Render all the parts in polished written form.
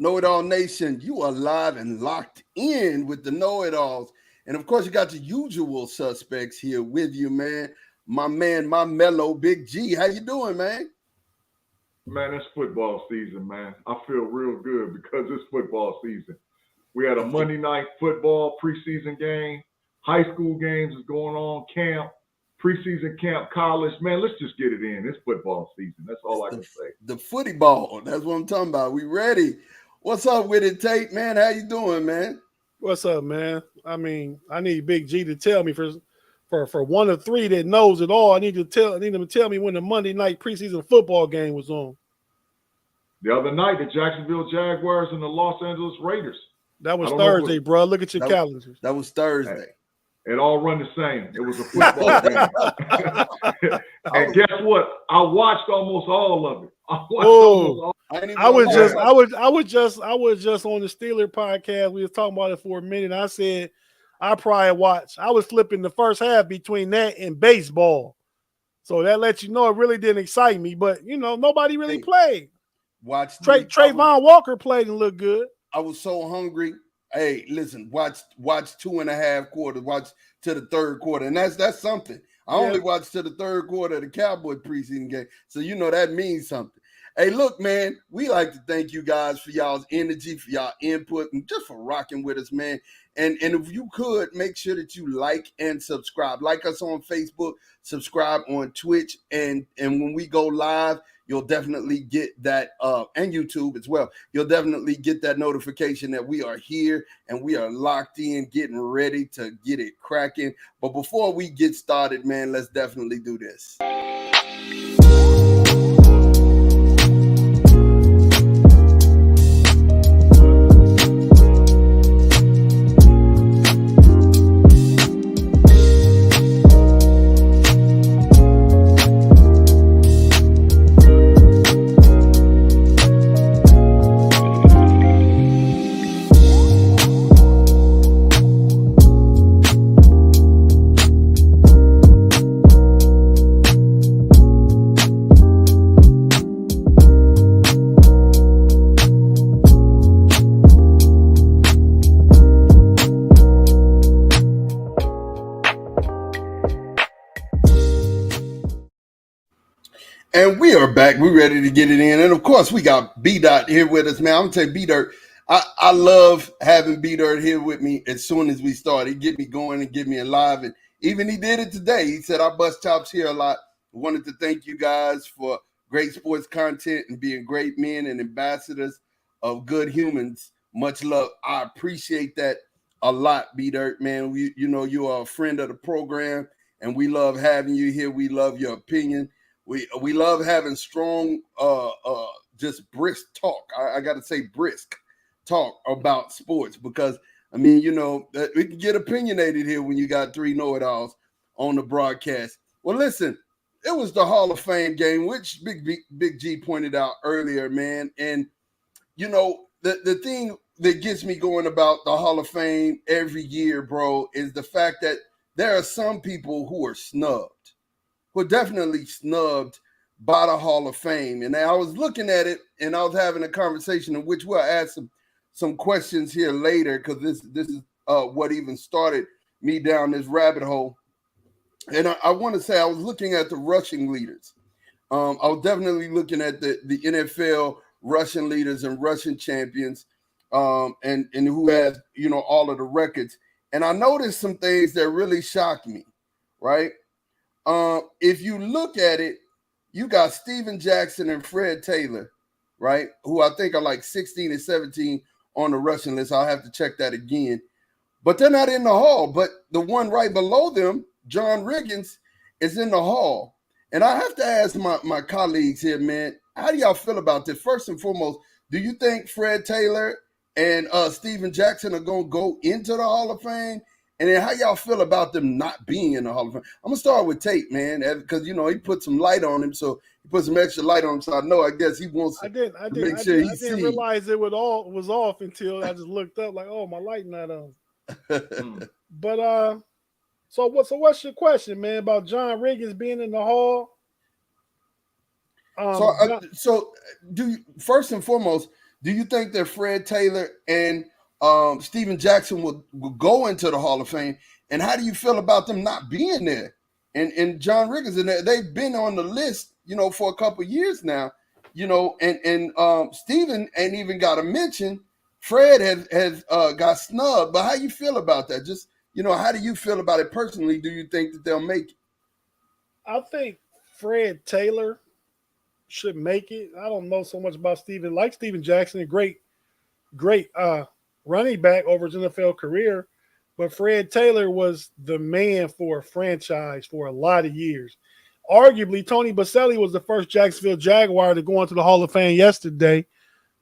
Know It All Nation, you are live and locked in with the Know It Alls. And of course, you got the usual suspects here with you, man. My man, my mellow Big G. How you doing, man? Man, it's football season, man. I feel real good because it's football season. We had a Monday night football preseason game. High school games is going on, camp, preseason camp, college. Man, let's just get it in. It's football season. That's all I can say. The footy ball. That's what I'm talking about. We ready. What's up with it, Tate, man? How you doing, man? What's up, man? I mean, I need Big G to tell me for one of three that knows it all. I need him to tell me when the Monday night preseason football game was on. The other night, the Jacksonville Jaguars and the Los Angeles Raiders. That was Thursday, bro. Look at your calendars. That was Thursday. It all run the same. It was a football game. And guess what? I watched almost all of it. I was just on the Steeler podcast. We was talking about it for a minute. I said I was flipping the first half between that and baseball. So that lets you know it really didn't excite me. But nobody really played. Trayvon Walker played and looked good. I was so hungry. Hey, listen, watch 2.5 quarters, watch to the third quarter. And that's something. I only watched to the third quarter of the Cowboy preseason game. So that means something. Hey, look, man, we like to thank you guys for y'all's energy, for y'all input, and just for rocking with us, man. And if you could, make sure that you like and subscribe. Like us on Facebook, subscribe on Twitch, and when we go live, you'll definitely get that, and YouTube as well. You'll definitely get that notification that we are here and we are locked in, getting ready to get it cracking. But before we get started, man, let's definitely do this. And we are back. We're ready to get it in. And, of course, we got B-Dot here with us, man. I'm going to tell you, B-Dirt, I love having B-Dirt here with me as soon as we start. He get me going and get me alive. And even he did it today. He said, I bust chops here a lot. I wanted to thank you guys for great sports content and being great men and ambassadors of good humans. Much love. I appreciate that a lot, B-Dirt, man. You are a friend of the program, and we love having you here. We love your opinion. We love having strong, just brisk talk. I got to say brisk talk about sports because, we can get opinionated here when you got three know-it-alls on the broadcast. Well, listen, it was the Hall of Fame game, which Big G pointed out earlier, man. And, the thing that gets me going about the Hall of Fame every year, bro, is the fact that there are some people who are snubbed. Were definitely snubbed by the Hall of Fame. And I was looking at it and I was having a conversation in which we'll ask some questions here later because this is what even started me down this rabbit hole. And I want to say I was looking at the rushing leaders. I was definitely looking at the NFL rushing leaders and rushing champions and who has, all of the records. And I noticed some things that really shocked me, right? If you look at it, you got Steven Jackson and Fred Taylor, right? Who I think are like 16 and 17 on the rushing list. I'll have to check that again. But they're not in the Hall. But the one right below them, John Riggins, is in the Hall. And I have to ask my colleagues here, man, how do y'all feel about this? First and foremost, do you think Fred Taylor and Steven Jackson are going to go into the Hall of Fame? And then how y'all feel about them not being in the Hall of Fame? I'm going to start with Tate, man, because, he put some light on him. So he put some extra light on him. So I guess he wants to make sure he sees. I didn't realize it was off until I just looked up like, oh, my light not on. But so what's your question, man, about John Riggins being in the Hall? So do you, first and foremost, Do you think that Fred Taylor and Steven Jackson will go into the Hall of Fame? And how do you feel about them not being there? And John Riggins, and they've been on the list, for a couple of years now, and Steven ain't even got a mention. Fred has got snubbed. But how you feel about that? Just, how do you feel about it personally? Do you think that they'll make it? I think Fred Taylor should make it. I don't know so much about Steven. Like Steven Jackson, a great running back over his NFL career. But Fred Taylor was the man for a franchise for a lot of years. Arguably, Tony Boselli was the first Jacksonville Jaguar to go into the Hall of Fame yesterday.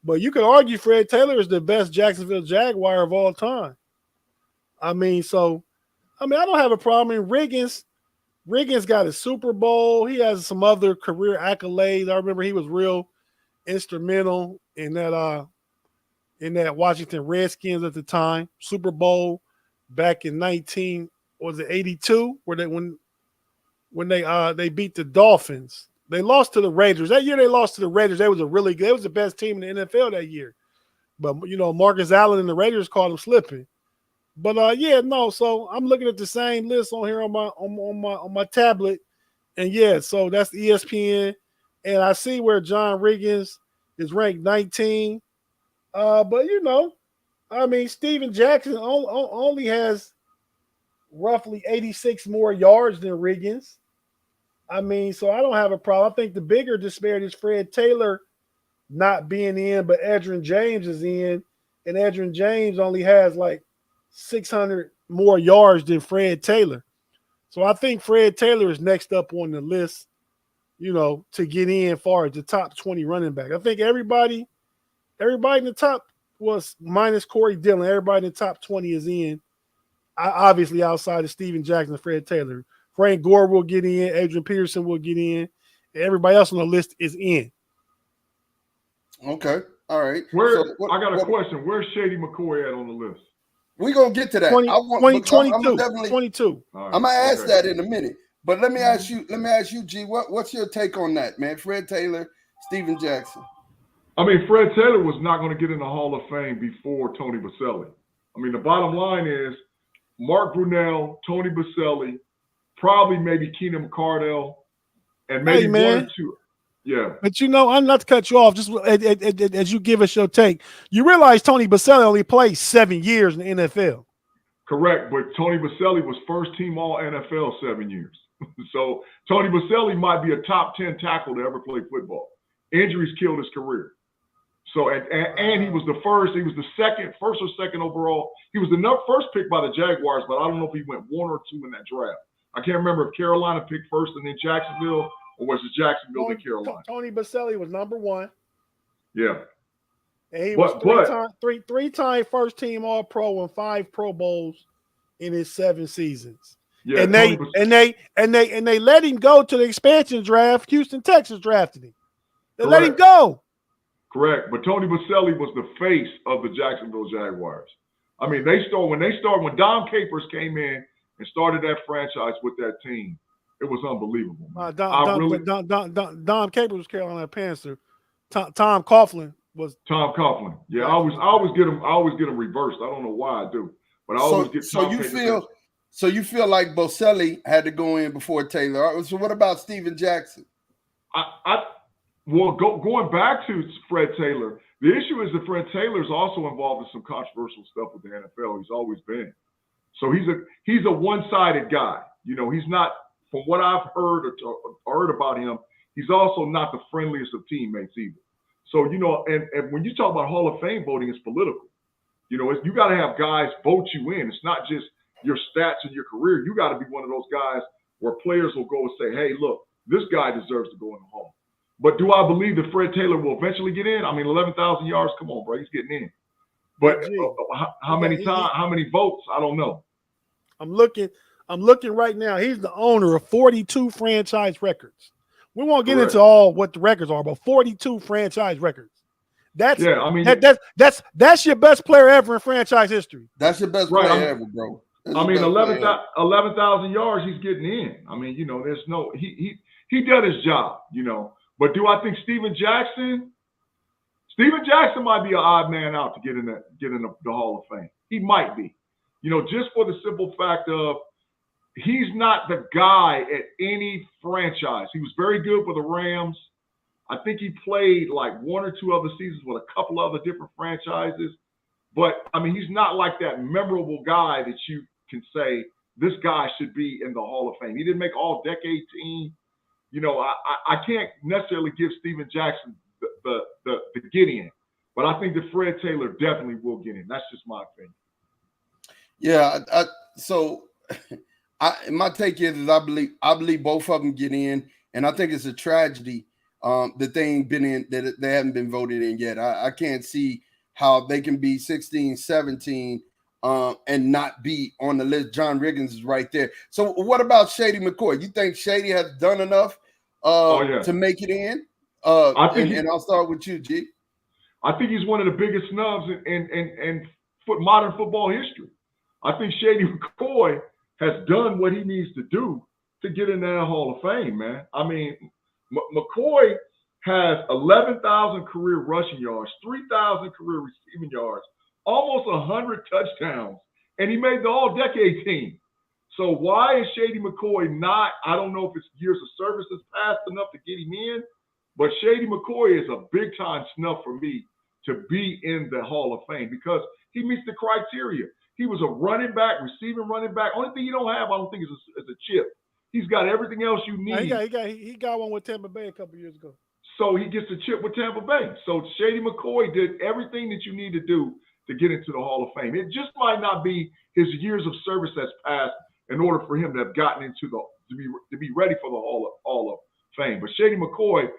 But you could argue Fred Taylor is the best Jacksonville Jaguar of all time. I don't have a problem. Riggins got a Super Bowl. He has some other career accolades. I remember he was real instrumental in that Washington Redskins at the time. Super Bowl back in 82, when they beat the Dolphins. They lost to the Raiders. That year they lost to the Raiders. They was the best team in the NFL that year. But Marcus Allen and the Raiders caught them slipping. But so I'm looking at the same list on here on my tablet. And so that's the ESPN. And I see where John Riggins is ranked 19. But Steven Jackson only has roughly 86 more yards than Riggins. So I don't have a problem. I think the bigger disparity is Fred Taylor not being in, but Edgerrin James is in, and Edgerrin James only has like 600 more yards than Fred Taylor. So I think Fred Taylor is next up on the list, to get in as far as the top 20 running back. I think everybody in the top was minus Corey Dillon. Everybody in the top 20 is in, obviously outside of Steven Jackson and Fred Taylor. Frank Gore will get in. Adrian Peterson will get in. And everybody else on the list is in. Okay. All right. I got a question. Where's Shady McCoy at on the list? We're going to get to that. 22. Right, I'm going to ask that in a minute. But let me ask you, G, what's your take on that, man? Fred Taylor, Steven Jackson. Fred Taylor was not going to get in the Hall of Fame before Tony Boselli. The bottom line is Mark Brunell, Tony Boselli, probably maybe Keenan McCardell, and maybe one or two. Yeah. But I'm not to cut you off, just as you give us your take. You realize Tony Boselli only played 7 years in the NFL. Correct, but Tony Boselli was first team all NFL 7 years. So Tony Boselli might be a top 10 tackle to ever play football. Injuries killed his career. So and he was the first or second overall. He was the first pick by the Jaguars, but I don't know if he went 1 or 2 in that draft. I can't remember if Carolina picked first and then Jacksonville, or was it Jacksonville then Carolina? Tony Boselli was number 1. Yeah. And he was three-time first-team All-Pro and 5 Pro Bowls in his 7 seasons. Yeah, and they let him go to the expansion draft. Houston, Texas drafted him. They let him go. Correct, but Tony Boselli was the face of the Jacksonville Jaguars. When Dom Capers came in and started that franchise with that team, it was unbelievable. Dom Capers was Carolina Panther. Tom Coughlin was Tom Coughlin. Yeah, I always get them reversed. I don't know why I do, but I always get. So you feel like Boselli had to go in before Taylor. So what about Steven Jackson? Going back to Fred Taylor, the issue is that Fred Taylor is also involved in some controversial stuff with the NFL. He's always been. So he's a one-sided guy. He's not, from what I've heard about him, he's also not the friendliest of teammates either. So, and when you talk about Hall of Fame voting, it's political. You got to have guys vote you in. It's not just your stats and your career. You got to be one of those guys where players will go and say, hey, look, this guy deserves to go in the Hall. But do I believe that Fred Taylor will eventually get in? 11,000 yards, come on, bro, he's getting in. But how many votes? I don't know. I'm looking right now. He's the owner of 42 franchise records. We won't get into all what the records are, but 42 franchise records. That's your best player ever in franchise history. That's your best player ever, bro. 11,000 yards, he's getting in. There's no he did his job, But do I think Steven Jackson Steven Jackson might be an odd man out to get in the Hall of Fame. He might be. Just for the simple fact of he's not the guy at any franchise. He was very good with the Rams. I think he played like one or two other seasons with a couple other different franchises. But, I mean, he's not like that memorable guy that you can say this guy should be in the Hall of Fame. He didn't make all-decade team. I can't necessarily give Steven Jackson the get in. But I think that Fred Taylor definitely will get in. That's just my opinion. Yeah, my take is I believe both of them get in, and I think it's a tragedy that they ain't been in, that they haven't been voted in yet. I can't see how they can be 16, 17 and not be on the list. John Riggins is right there. So what about Shady McCoy? You think Shady has done enough to make it in? And I'll start with you, G. I think he's one of the biggest snubs in modern football history. I think Shady McCoy has done what he needs to do to get in that Hall of Fame, man. I mean, McCoy has 11,000 career rushing yards, 3,000 career receiving yards, almost 100 touchdowns, and he made the all-decade team. So why is Shady McCoy not? I don't know if it's years of service that's passed enough to get him in, but Shady McCoy is a big-time snub for me to be in the Hall of Fame because he meets the criteria. He was a running back, receiving running back. Only thing he don't have, I don't think, is a chip. He's got everything else you need. He got one with Tampa Bay a couple years ago. So he gets a chip with Tampa Bay. So Shady McCoy did everything that you need to do to get into the Hall of Fame. It just might not be his years of service that's passed in order for him to have gotten into to be ready for the Hall of Fame. But Shady McCoy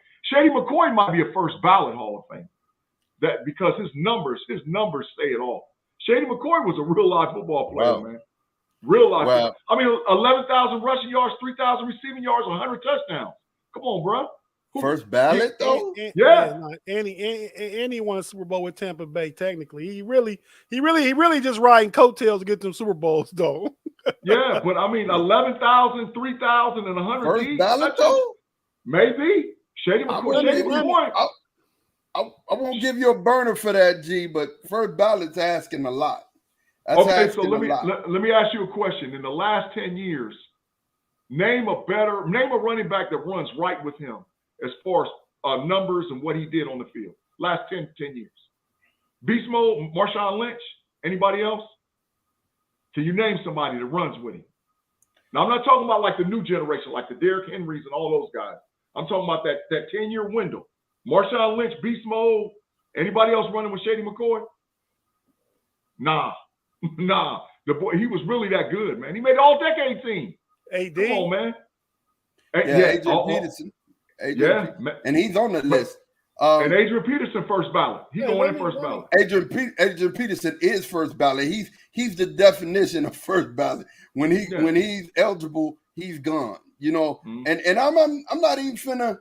might be a first ballot Hall of Fame. That because his numbers say it all. Shady McCoy was a real live football player, man. Real life. Wow. I mean, 11,000 rushing yards, 3,000 receiving yards, 100 touchdowns. Come on, bro. First ballot, though? Yeah. And he won a Super Bowl with Tampa Bay, technically. He really just riding coattails to get them Super Bowls, though. Yeah, but I mean, 11,000, 3,000, and 100. First ballot, though? Maybe. Shady McCoy. I won't give you a burner for that, G, but first ballot's asking a lot. Okay, so let me ask you a question. In the last 10 years, name a running back that runs right with him as far as numbers and what he did on the field. Last 10 years. Beast Mode, Marshawn Lynch, anybody else? Can you name somebody that runs with him? Now, I'm not talking about like the new generation, like the Derrick Henrys and all those guys. I'm talking about that 10-year window. Marshawn Lynch, Beast Mode, anybody else running with Shady McCoy? Nah. The boy, he was really that good, man. He made all-decade team. AD. Come on, man. Adrian Peterson. And he's on the list. And Adrian Peterson first ballot. He's going in first ballot. Adrian Peterson is first ballot. He's the definition of first ballot. When he's eligible, he's gone. And I'm not even finna.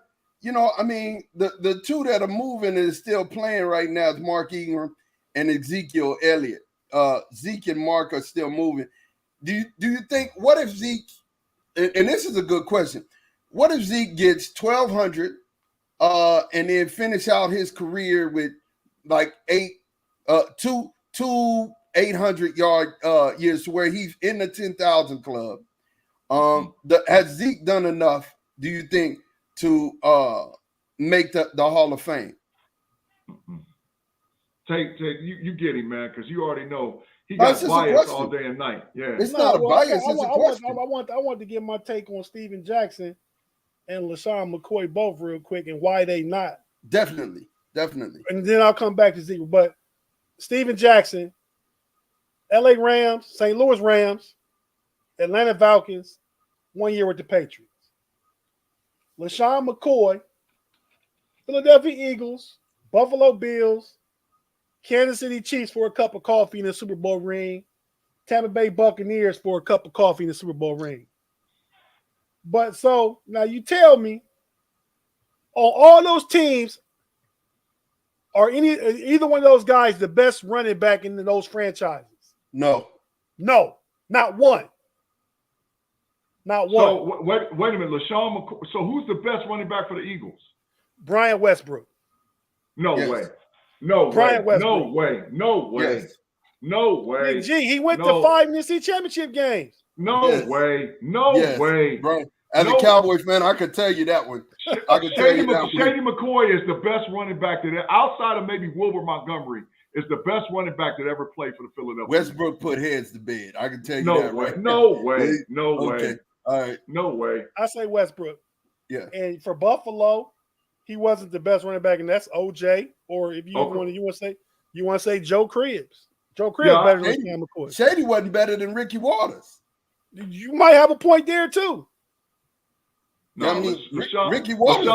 I mean, the two that are moving and still playing right now is Mark Ingram and Ezekiel Elliott. Zeke and Mark are still moving. Do you think, what if Zeke, and this is a good question, what if Zeke gets 1,200 and then finish out his career with like two 800-yard years to where he's in the 10,000 club? Has Zeke done enough, do you think, to make the Hall of Fame? Take you get him, man, because you already know he got bias all day and night. Yeah, it's not a bias. It's a question. I want to get my take on Steven Jackson and LaShawn McCoy both real quick and why they not. Definitely. And then I'll come back to Zeke. But Steven Jackson, LA Rams, St. Louis Rams, Atlanta Falcons, 1 year with the Patriots. LaShawn McCoy, Philadelphia Eagles, Buffalo Bills, Kansas City Chiefs for a cup of coffee in the Super Bowl ring, Tampa Bay Buccaneers for a cup of coffee in the Super Bowl ring. But so now you tell me, on all those teams, are either one of those guys the best running back in those franchises? No, not one. So wait a minute, LaShawn McCoy. So who's the best running back for the Eagles? Brian Westbrook. No way. No Brian way. Westbrook. No way. No way. Yes. No way. Big G, he went to 5 NFC championship games. No Yes. way. No Yes. way. Brian, as a Cowboys fan, I could tell you that one. I could tell you that one. Shady McCoy is the best running back that outside of maybe Wilbur Montgomery is the best running back that ever played for the Philadelphia. Westbrook put heads to bed. I can tell you that way. right No now. way. No Okay. way. All right. No way. I say Westbrook. Yeah. And for Buffalo, he wasn't the best running back, and that's OJ. Or if you want to say Joe Cribbs. Joe Cribbs better than Sam McCoy. Shady wasn't better than Ricky Waters. You might have a point there too. No, I mean, Ricky Waters.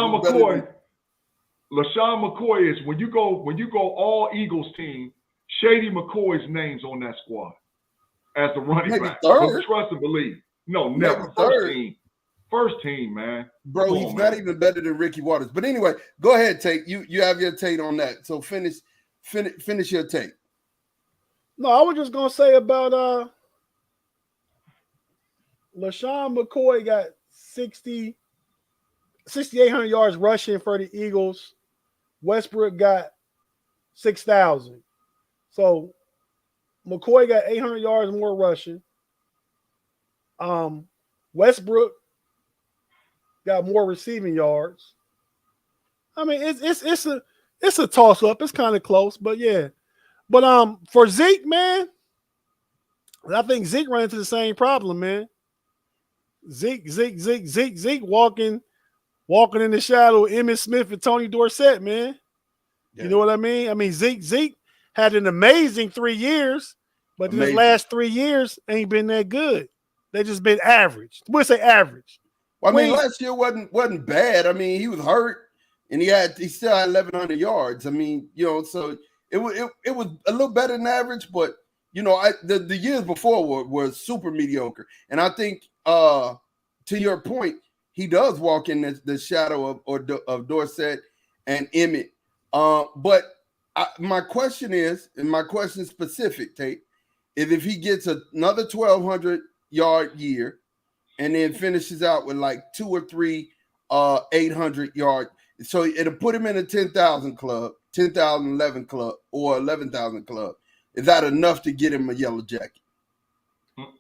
LaShawn McCoy is when you go all Eagles team, Shady McCoy's name's on that squad as the running back. Third. Trust and believe. No, never. First team, man. Bro, he's not even better than Ricky Waters. But anyway, go ahead, Tate. You have your take on that. So finish your take. No, I was just gonna say about LaShawn McCoy got 6,800 yards rushing for the Eagles. Westbrook got 6,000. So McCoy got 800 yards more rushing. Westbrook got more receiving yards. I mean, it's a toss up. It's kind of close, but yeah. But for Zeke, man, I think Zeke ran into the same problem, man. Zeke walking in the shadow of Emmitt Smith and Tony Dorsett, man. Yeah. You know what I mean? I mean, Zeke had an amazing 3 years, but these last 3 years ain't been that good. They just been average. We'll say average. Well, I mean, last year wasn't bad. I mean, he was hurt, and he still had 1,100 yards. I mean, so it was a little better than average, but the years before were super mediocre. And I think to your point, he does walk in the shadow of Dorsett and Emmitt. But my question is, and my question specific, Tate, is if he gets another 1,200-yard year and then finishes out with like 2 or 3 800-yard, so it'll put him in a 10,000 club, 10,011 club, or 11,000 club. Is that enough to get him a yellow jacket?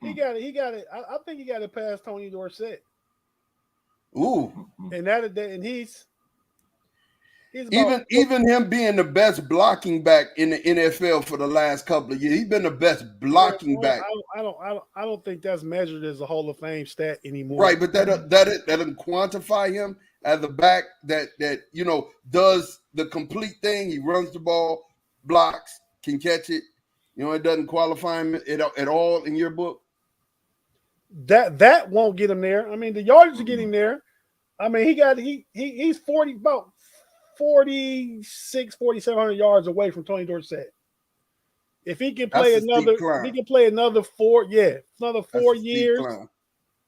He got it. I think he got to pass Tony Dorsett. Ooh, and he's even him being the best blocking back in the NFL for the last couple of years. He's been the best blocking back. I don't think that's measured as a Hall of Fame stat anymore. Right, but that doesn't quantify him as a back that does the complete thing. He runs the ball, blocks, can catch it. It doesn't qualify him at all in your book. That won't get him there. I mean, the yardage is getting there. I mean, he's 4,700 yards away from Tony Dorsett. If he can play another 4 years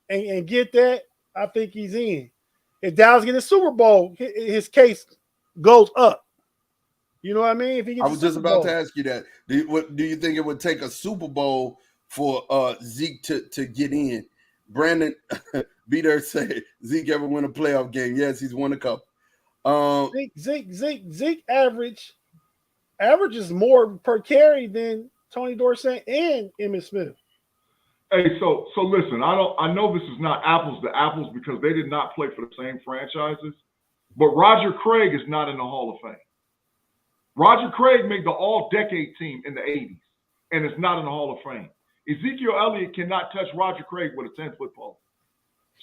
and get that, I think he's in. If Dallas get a Super Bowl, his case goes up. You know what I mean? If he gets I was just about to ask you that. Do you think it would take a Super Bowl for Zeke to get in? Brandon Beater said, Zeke ever win a playoff game? Yes, he's won a couple. Zeke averages more per carry than Tony Dorsett and Emmitt Smith. Hey, so listen, I know this is not apples to apples because they did not play for the same franchises, but Roger Craig is not in the Hall of Fame. Roger Craig made the all-decade team in the 80s and is not in the Hall of Fame. Ezekiel Elliott cannot touch Roger Craig with a 10-foot pole.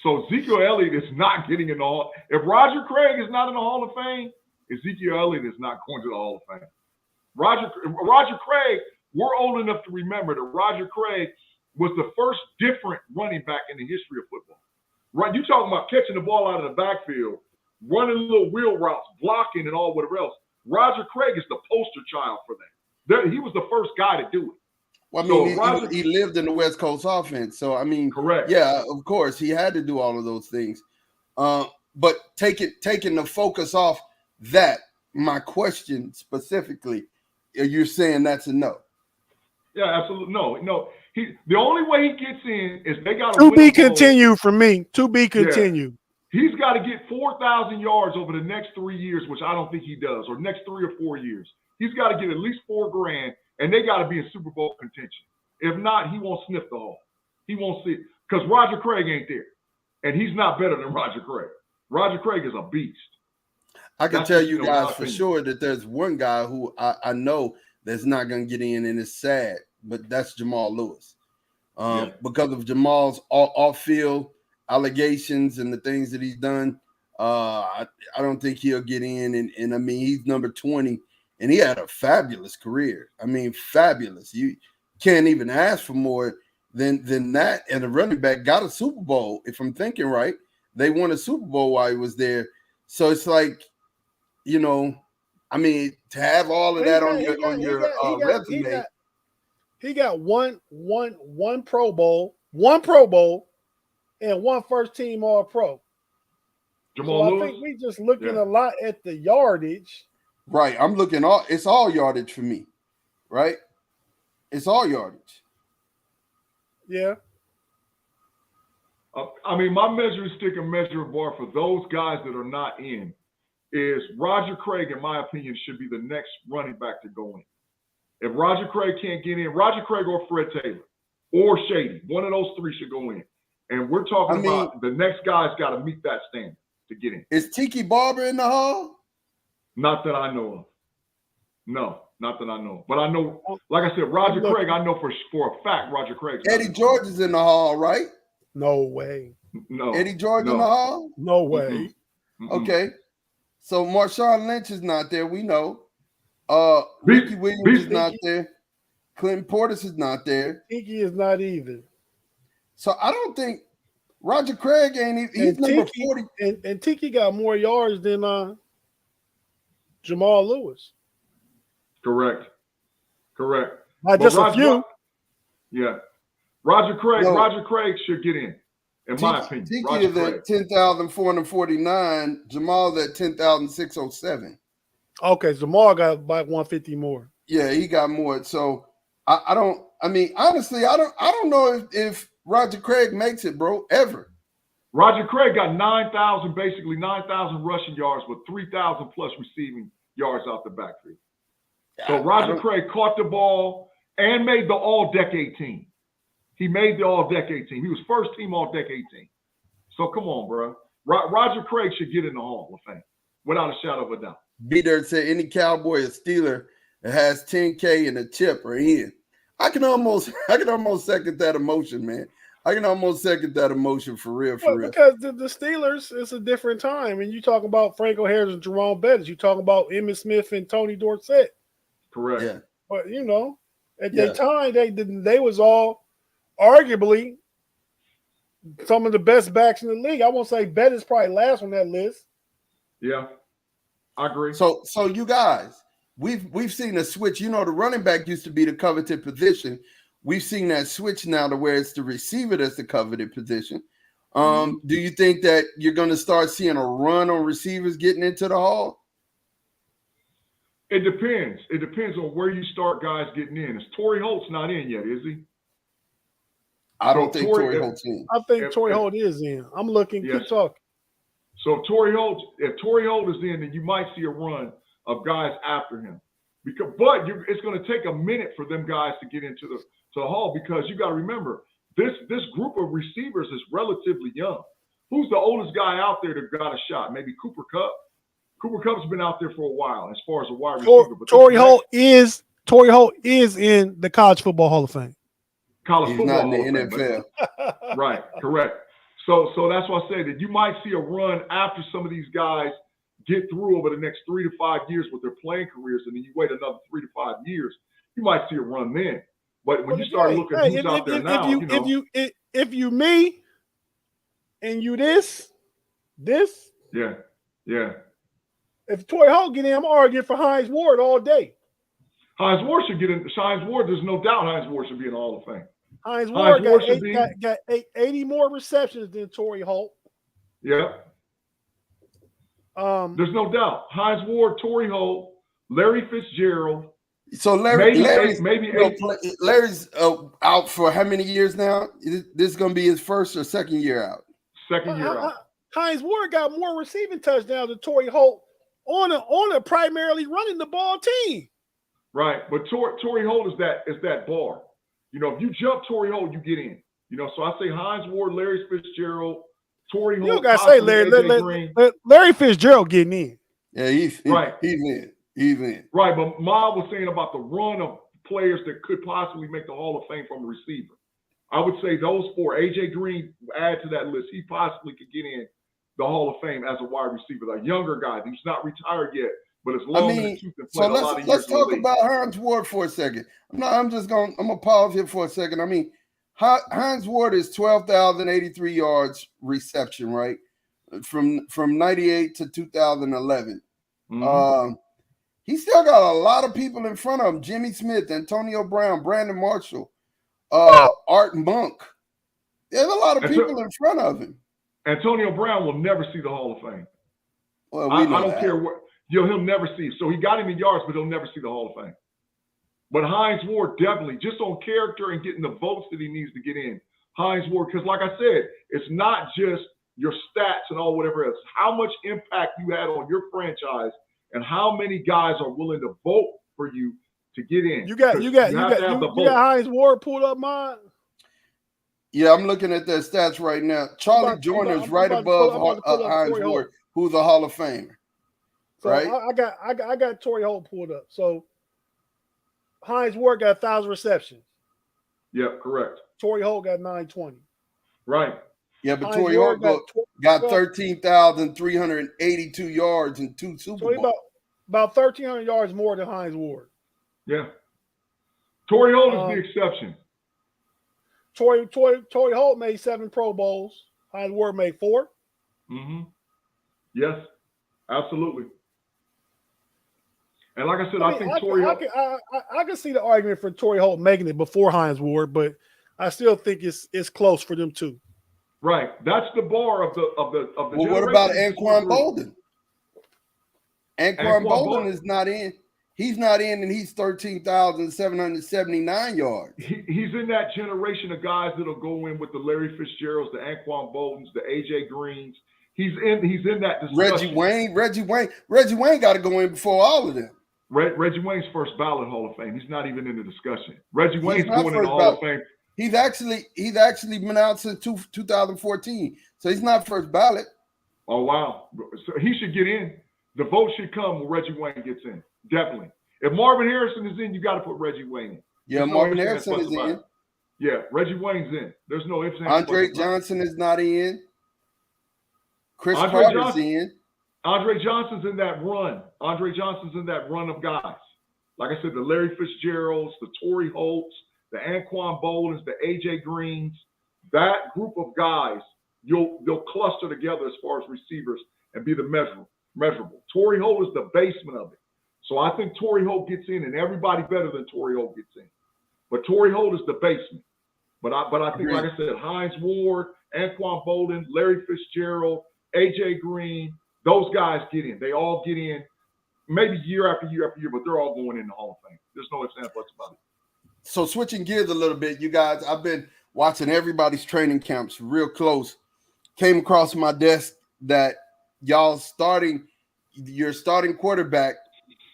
So Ezekiel Elliott is not getting in the Hall. If Roger Craig is not in the Hall of Fame, Ezekiel Elliott is not going to the Hall of Fame. Roger Craig, we're old enough to remember that Roger Craig was the first different running back in the history of football. Right? You talking about catching the ball out of the backfield, running little wheel routes, blocking and all whatever else. Roger Craig is the poster child for that. He was the first guy to do it. Well, I mean, he lived in the West Coast offense. So, I mean, correct. Yeah, of course, he had to do all of those things. But taking the focus off that, my question specifically, you're saying that's a no? Yeah, absolutely. No. The only way he gets in is they got to be continued for me. To be continued. Yeah. He's got to get 4,000 yards over the next 3 years, which I don't think he does, or next 3 or 4 years. He's got to get at least $4 grand, and they got to be in Super Bowl contention. If not, he won't sniff the hall. He won't see it because Roger Craig ain't there, and he's not better than Roger Craig. Roger Craig is a beast. I can tell you guys for sure that there's one guy who I know that's not going to get in, and it's sad, but that's Jamal Lewis. Because of Jamal's off-field allegations and the things that he's done, I don't think he'll get in. And I mean, he's number 20, and he had a fabulous career. I mean, fabulous. You can't even ask for more than that. And the running back got a Super Bowl, if I'm thinking right. They won a Super Bowl while he was there. So it's like, you know, I mean, to have all of that on your resume. He got one Pro Bowl, and one first team All Pro. Jamal Lewis? I think we just looking a lot at the yardage. Right. I'm looking it's all yardage for me. Right? It's all yardage. Yeah. I mean, my measuring stick and measuring bar for those guys that are not in is Roger Craig, in my opinion, should be the next running back to go in. If Roger Craig can't get in, Roger Craig or Fred Taylor or Shady, one of those three should go in. And we're talking about the next guy's got to meet that standard to get in. Is Tiki Barber in the hall? Not that I know of. No, not that I know of. But I know, like I said, Roger Craig, I know for a fact Roger Craig. Eddie George is in the hall, right? No way. No. Eddie George in the hall? No way. Mm-mm. Okay. So Marshawn Lynch is not there. We know. Ricky Williams is not there. Clinton Portis is not there. Tiki is not either. So I don't think Roger Craig ain't. He's number 40. And Tiki got more yards than Jamal Lewis. Correct. Not just a few. Yeah. Roger Craig should get in my opinion. Tiki is at 10,449. Jamal's at 10,607. Okay, Jamal got about 150 more. Yeah, he got more. So honestly, I don't know if Roger Craig makes it, bro, ever. Roger Craig got 9,000 rushing yards with 3,000 plus receiving yards out the backfield. So Roger Craig caught the ball and made the all-decade team. He made the all-decade team. He was first team all-decade team. So come on, bro. Roger Craig should get in the Hall of Fame without a shadow of a doubt. B-Dirt said any Cowboy or Steeler that has 10K and a chip are in. I can almost second that emotion, man. I can almost second that emotion for real. Because the Steelers, it's a different time. And you talk about Franco Harris and Jerome Bettis. You talk about Emmitt Smith and Tony Dorsett. Correct. Yeah. But, at that time, they was all arguably some of the best backs in the league. I won't say Bettis probably last on that list. Yeah, I agree. So you guys, we've seen a switch. The running back used to be the coveted position. We've seen that switch now to where it's the receiver that's the coveted position. Do you think that you're going to start seeing a run on receivers getting into the Hall? It depends. It depends on where you start guys getting in. Is Torrey Holt's not in yet, is he? I don't think Torrey Holt's in. I think Torrey Holt is in. I'm looking. Keep talking. So if Torrey Holt is in, then you might see a run of guys after him. But it's going to take a minute for them guys to get into the Hall because you got to remember this group of receivers is relatively young. Who's the oldest guy out there that got a shot? Maybe Cooper Kupp. Cooper Kupp's been out there for a while as far as a wide receiver. Torrey Holt is in the College Football Hall of Fame. College football not in the NFL. Right, correct. So that's why I say that you might see a run after some of these guys get through over the next 3 to 5 years with their playing careers, and then you wait another 3 to 5 years, you might see a run then. But when you start looking who's out there now, if you me and you this, yeah. If Torrey Holt get in, I'm arguing for Hines Ward all day. Hines Ward should get in. Hines Ward, there's no doubt Hines Ward should be in the Hall of Fame. Hines Ward got 80 more receptions than Torrey Holt. Yeah. There's no doubt. Hines Ward, Torrey Holt, Larry Fitzgerald. So Larry's out for how many years now? This is going to be his first or second year out? Second year out. Hines Ward got more receiving touchdowns than Torrey Holt on a primarily running the ball team. Right, but Torrey Holt is that bar. You know, if you jump Torrey Holt, you get in. You know, so I say Hines Ward, Larry Fitzgerald, Torrey Holt. You don't gotta say Larry Fitzgerald getting in. Yeah, he's in. He's in. Right, but Ma was saying about the run of players that could possibly make the Hall of Fame from a receiver. I would say those four. AJ Green, add to that list. He possibly could get in the Hall of Fame as a wide receiver, a younger guy who's not retired yet, but as long as the tooth and play a lot of years. Let's talk about Hines Ward for a second. I'm gonna pause here for a second. I mean, Hines Ward is 12,083 yards reception, right? From 98 to 2011. Mm-hmm. He still got a lot of people in front of him. Jimmy Smith, Antonio Brown, Brandon Marshall, Art Monk. There's a lot of people in front of him. Antonio Brown will never see the Hall of Fame. Well, I don't care what. He'll never see. So he got him in yards, but he'll never see the Hall of Fame. But Hines Ward definitely, just on character and getting the votes that he needs to get in. Hines Ward, because like I said, it's not just your stats and all whatever else. How much impact you had on your franchise and how many guys are willing to vote for you to get in. You got Hines Ward pulled up mine. Yeah, I'm looking at their stats right now. Charlie Joyner's right above Hines Ward, who's a Hall of Famer. So right? I got Torrey Holt pulled up. So Hines Ward got 1,000 receptions. Yeah, correct. Torrey Holt got 920. Right. Yeah, but Torrey Holt got 13,382 yards in 2 Super Bowls. About 1,300 yards more than Hines Ward. Yeah. Torrey Holt is the exception. Torrey Holt made 7 Pro Bowls. Hines Ward made 4. Mm-hmm. Yes, absolutely. And like I said, I think Torrey Holt. I can see the argument for Torrey Holt making it before Hines Ward, but I still think it's close for them too. Right, that's the bar of the. Well, what about Anquan Bolden? Anquan Bolden is not in. He's not in, and he's 13,779 yards. He's in that generation of guys that'll go in with the Larry Fitzgeralds, the Anquan Boldens, the AJ Greens. He's in that discussion. Reggie Wayne got to go in before all of them. Reggie Wayne's first ballot Hall of Fame. He's not even in the discussion. Reggie Wayne's going in the Hall of Fame. He's actually been out since 2014, so he's not first ballot. Oh wow! So he should get in. The vote should come when Reggie Wayne gets in. Definitely. If Marvin Harrison is in, you got to put Reggie Wayne in. Yeah, Marvin Harrison is in. Yeah, Reggie Wayne's in. There's no ifs, ands, Andre Johnson is not in. Chris Carter's in. Andre Johnson's in that run. Andre Johnson's in that run of guys. Like I said, the Larry Fitzgeralds, the Torrey Holts, the Anquan Boldens, the AJ Greens, that group of guys, they'll cluster together as far as receivers and be the measurable. Torrey Holt is the basement of it. So I think Torrey Holt gets in, and everybody better than Torrey Holt gets in. But Torrey Holt is the basement. But I think, like I said, Hines Ward, Anquan Bolden, Larry Fitzgerald, AJ Green, those guys get in. They all get in, maybe year after year after year, but they're all going in the Hall of Fame. There's no ifs, ands, buts about it. So switching gears a little bit, you guys, I've been watching everybody's training camps real close. Came across my desk that your starting quarterback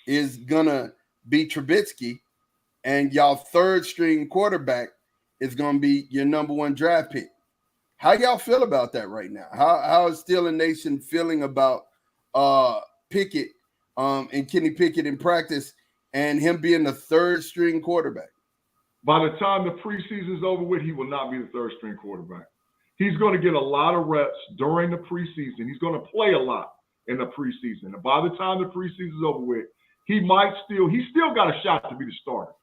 is gonna be Trubisky, and y'all third string quarterback is gonna be your number 1 draft pick. How y'all feel about that right now? How is Steeler Nation feeling about Pickett and Kenny Pickett in practice and him being the third string quarterback? By the time the preseason is over with, he will not be the third string quarterback. He's going to get a lot of reps during the preseason. He's going to play a lot in the preseason. And by the time the preseason is over with, he's still got a shot to be the starter.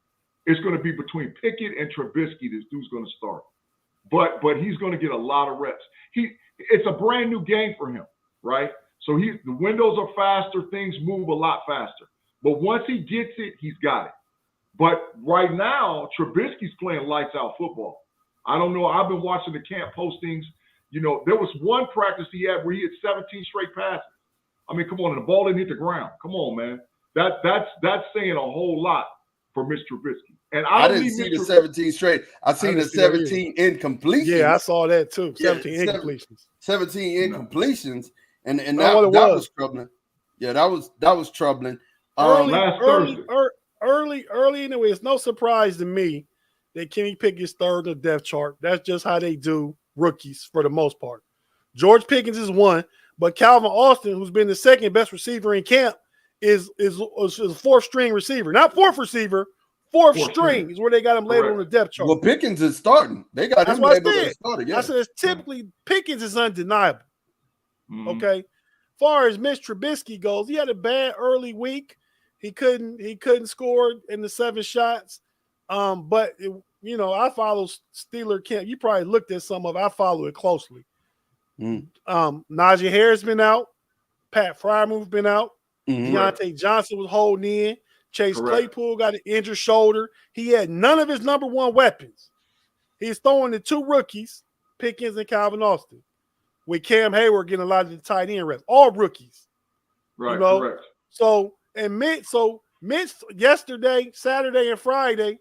It's going to be between Pickett and Trubisky. This dude's going to start. But he's going to get a lot of reps. It's a brand new game for him, right? So the windows are faster. Things move a lot faster. But once he gets it, he's got it. But right now, Trubisky's playing lights out football. I don't know. I've been watching the camp postings. You know, there was one practice he had where he had 17 straight passes. I mean, come on, and the ball didn't hit the ground. Come on, man. That's saying a whole lot for Mr. Trubisky. And I didn't see the 17 straight. I seen the 17 incompletions. Yeah, I saw that too. 17 incompletions. 17 incompletions, and that was troubling. Yeah, that was troubling. Early early anyway, it's no surprise to me that Kenny Pickett's third on the depth chart. That's just how they do rookies for the most part. George Pickens is one, but Calvin Austin, who's been the second best receiver in camp, is a fourth string receiver. Not fourth receiver, fourth string is where they got him labeled on the depth chart. Well, Pickens is starting. They got him labeled as starter. Yeah. I said it's typically Pickens is undeniable. Okay. As far as Mitch Trubisky goes, he had a bad early week. He couldn't score in the 7 shots. But I follow Steeler camp. You probably looked at some of it. I follow it closely. Najee Harris been out. Pat Fryermuth been out. Deontay Johnson was holding in. Chase Claypool got an injured shoulder. He had none of his number one weapons. He's throwing the 2 rookies, Pickens and Calvin Austin, with Cam Hayward getting a lot of the tight end reps. All rookies. Right, correct. So Mitch yesterday, Saturday and Friday,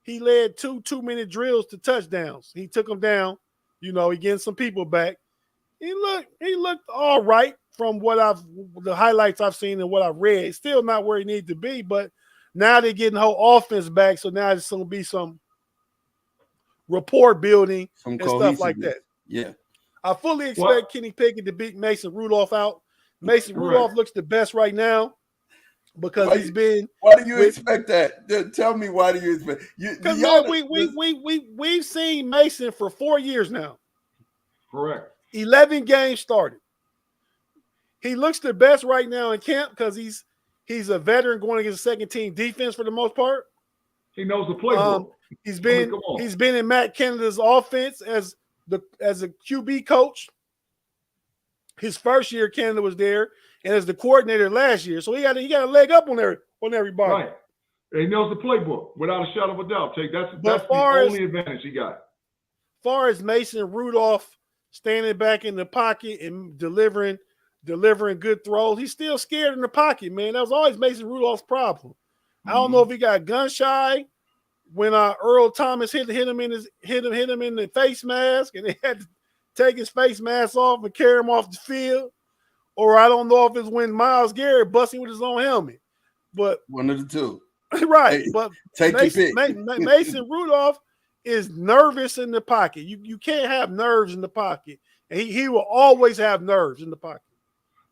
he led 2 2-minute drills to touchdowns. He took them down. He getting some people back. He looked all right from the highlights I've seen and what I've read. Still not where he needs to be, but now they're getting the whole offense back. So now there's going to be some rapport building and stuff like that. Yeah. I fully expect Kenny Pickett to beat Mason Rudolph out. Mason Rudolph looks the best right now because he's been. Why do you expect that? Tell me, why do you expect? Because we've seen Mason for 4 years now. Correct. 11 games started. He looks the best right now in camp because he's a veteran going against a second team defense for the most part. He knows the playbook. He's been in Matt Canada's offense as a QB coach. His first year, Canada was there, and as the coordinator last year, so he got a leg up on everybody. Right. He knows the playbook without a shadow of a doubt. That's the only advantage he got. As far as Mason Rudolph standing back in the pocket and delivering good throws, he's still scared in the pocket, man. That was always Mason Rudolph's problem. I don't know if he got gun shy when Earl Thomas hit him in the face mask, and they had to take his face mask off and carry him off the field, or I don't know if it's when Myles Garrett busting with his own helmet. But one of the two, right? Hey, but take your pick. Mason Rudolph is nervous in the pocket. You can't have nerves in the pocket, and he will always have nerves in the pocket.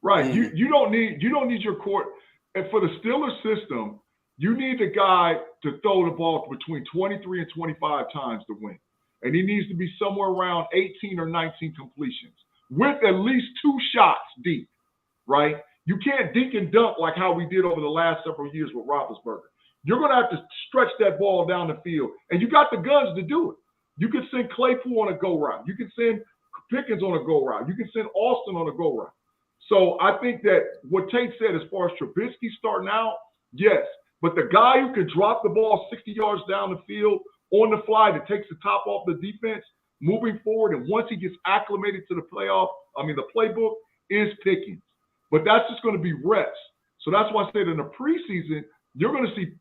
Right. You don't need your court. And for the Steelers system, you need the guy to throw the ball between 23 and 25 times to win. And he needs to be somewhere around 18 or 19 completions with at least 2 shots deep, right? You can't dink and dunk like how we did over the last several years with Roethlisberger. You're going to have to stretch that ball down the field, and you got the guns to do it. You can send Claypool on a go route. You can send Pickens on a go route. You can send Austin on a go route. So I think that what Tate said as far as Trubisky starting out, yes, but the guy who can drop the ball 60 yards down the field on the fly that takes the top off the defense moving forward, and once he gets acclimated to the playbook is Pickens. But that's just going to be reps. So that's why I said in the preseason, you're going to see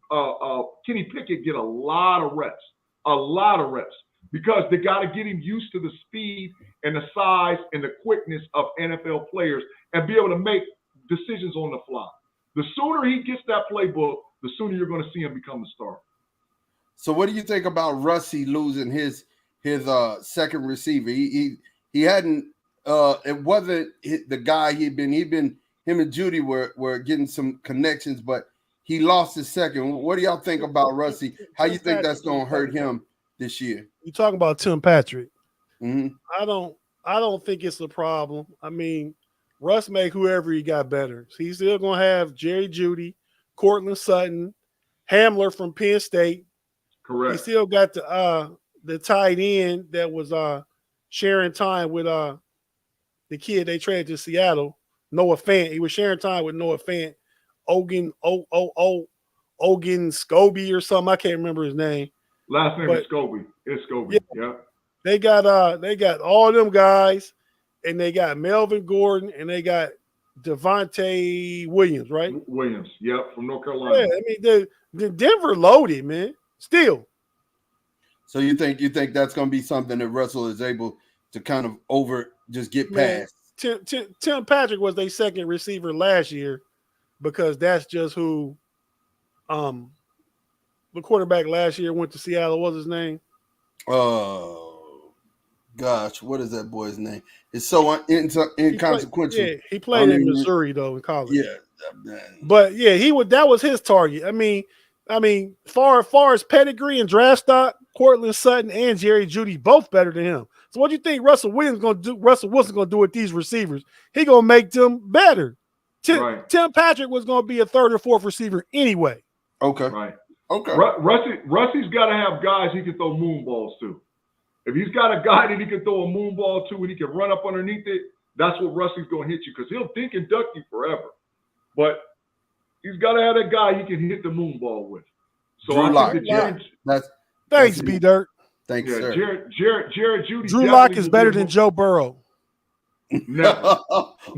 Kenny Pickett get a lot of reps, because they got to get him used to the speed and the size and the quickness of NFL players and be able to make decisions on the fly. The sooner he gets that playbook, the sooner you're going to see him become a star. So what do you think about Russie losing his second receiver? He hadn't it wasn't the guy he'd been him and Judy were getting some connections, but he lost his second. What do y'all think about Russie? How you think that's going to hurt him this year? You talking about Tim Patrick? Mm-hmm. I don't think it's a problem. I mean, Russ make whoever he got better. So he's still gonna have Jerry Jeudy, Cortland Sutton, Hamler from Penn State. Correct. He still got the tight end that was sharing time with the kid they traded to Seattle, Noah Fant. He was sharing time with Noah Fant, Ogun Scobie or something. I can't remember his name. Last name is Scobie. It's Scobie. Yeah. They got all them guys, and they got Melvin Gordon, and they got Devontae Williams, right? Williams, yep, from North Carolina. Yeah, I mean the Denver loaded, man. Still. So you think that's going to be something that Russell is able to kind of just get past? Tim Patrick was their second receiver last year because that's just who the quarterback last year went to Seattle. What was his name? Gosh, what is that boy's name? It's so inconsequential. He played in Missouri though in college. Yeah, but yeah, that was his target. I mean, far as pedigree and draft stock, Cortland Sutton and Jerry Jeudy both better than him. So what do you think Russell Wilson's gonna do with these receivers? He gonna make them better. Tim Patrick was gonna be a third or fourth receiver anyway. Okay. Right. Okay. Rusty's got to have guys he can throw moon balls to. If he's got a guy that he can throw a moon ball to and he can run up underneath it, that's what Rusty's going to hit you because he'll dink and duck you forever. But he's got to have that guy he can hit the moon ball with. So Drew I think that thanks, B Dirt. Thanks, sir. Jared Jeudy. Drew Lock is better than Joe Burrow.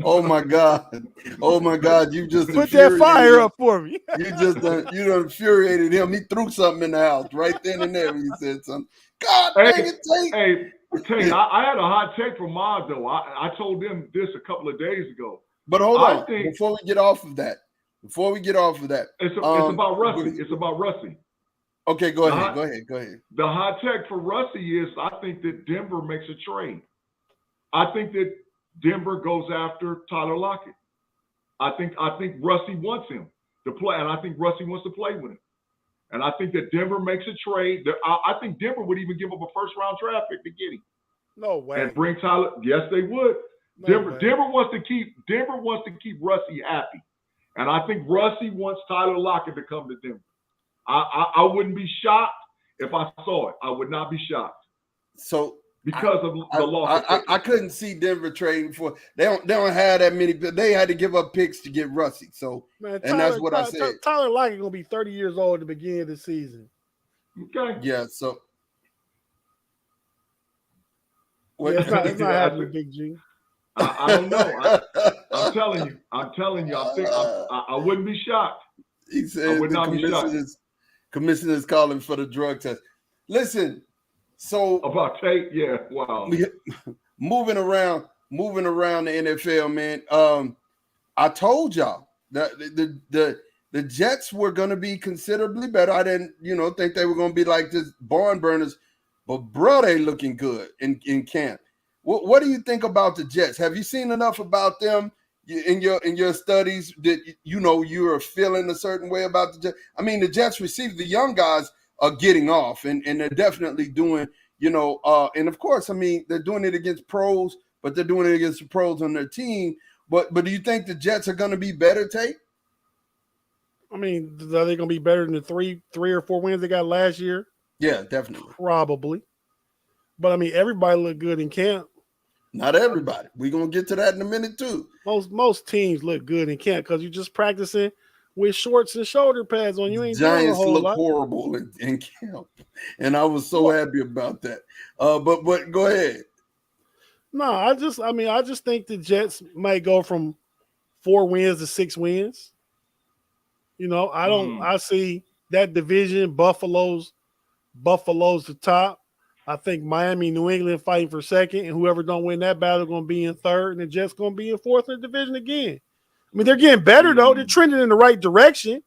Oh my God! Oh my God! You just put that fire up for me. you done infuriated him. He threw something in the house right then and there when you said something. God dang it, Tate! Tate, I had a hot take from Mod though. I told them this a couple of days ago. But hold on, before we get off of that, it's about Rusty. It's about Rusty. Okay, go ahead. The hot take for Rusty is I think that Denver makes a trade. I think that Denver goes after Tyler Lockett. I think Rusty wants him to play, and I think Rusty wants to play with him. And I think that Denver makes a trade. I think Denver would even give up a first-round draft pick to get him. No way. And bring Tyler. Yes, they would. Denver wants to keep Rusty happy, and I think Rusty wants Tyler Lockett to come to Denver. I wouldn't be shocked if I saw it. I would not be shocked. So. Because of the loss. I couldn't see Denver trading for. They don't have that many. They had to give up picks to get Rusty. So, that's what I said. Tyler Lockett gonna be 30 years old at the beginning of the season. Okay. Yeah. So. It's not happening, Big G. I don't know. I'm telling you. I wouldn't be shocked. He said I would not be shocked. Commissioner's calling for the drug test. Listen. So about Tate, yeah, wow. Moving around the NFL, man. I told y'all that the Jets were going to be considerably better. I didn't, think they were going to be like this barn burners, but bro, they looking good in camp. What do you think about the Jets? Have you seen enough about them in your studies that you're feeling a certain way about the Jets? I mean, the Jets receive the young guys are getting off, and they're definitely doing, and of course, I mean, they're doing it against pros, but they're doing it against the pros on their team. But do you think the Jets are going to be better, Tate? I mean, are they going to be better than the three or four wins they got last year? Yeah, definitely. Probably. But, I mean, everybody looked good in camp. Not everybody. We're going to get to that in a minute, too. Most teams look good in camp because you're just practicing with shorts and shoulder pads on. You ain't Giants doing a whole look lot. horrible in camp, and I was so happy about that. But go ahead. No, I just think the Jets might go from 4 wins to 6 wins. I see that division, Buffalo's the top. I think Miami, New England fighting for second, and whoever don't win that battle going to be in third, and the Jets going to be in fourth in the division again. I mean, they're getting better, though. They're trending in the right direction.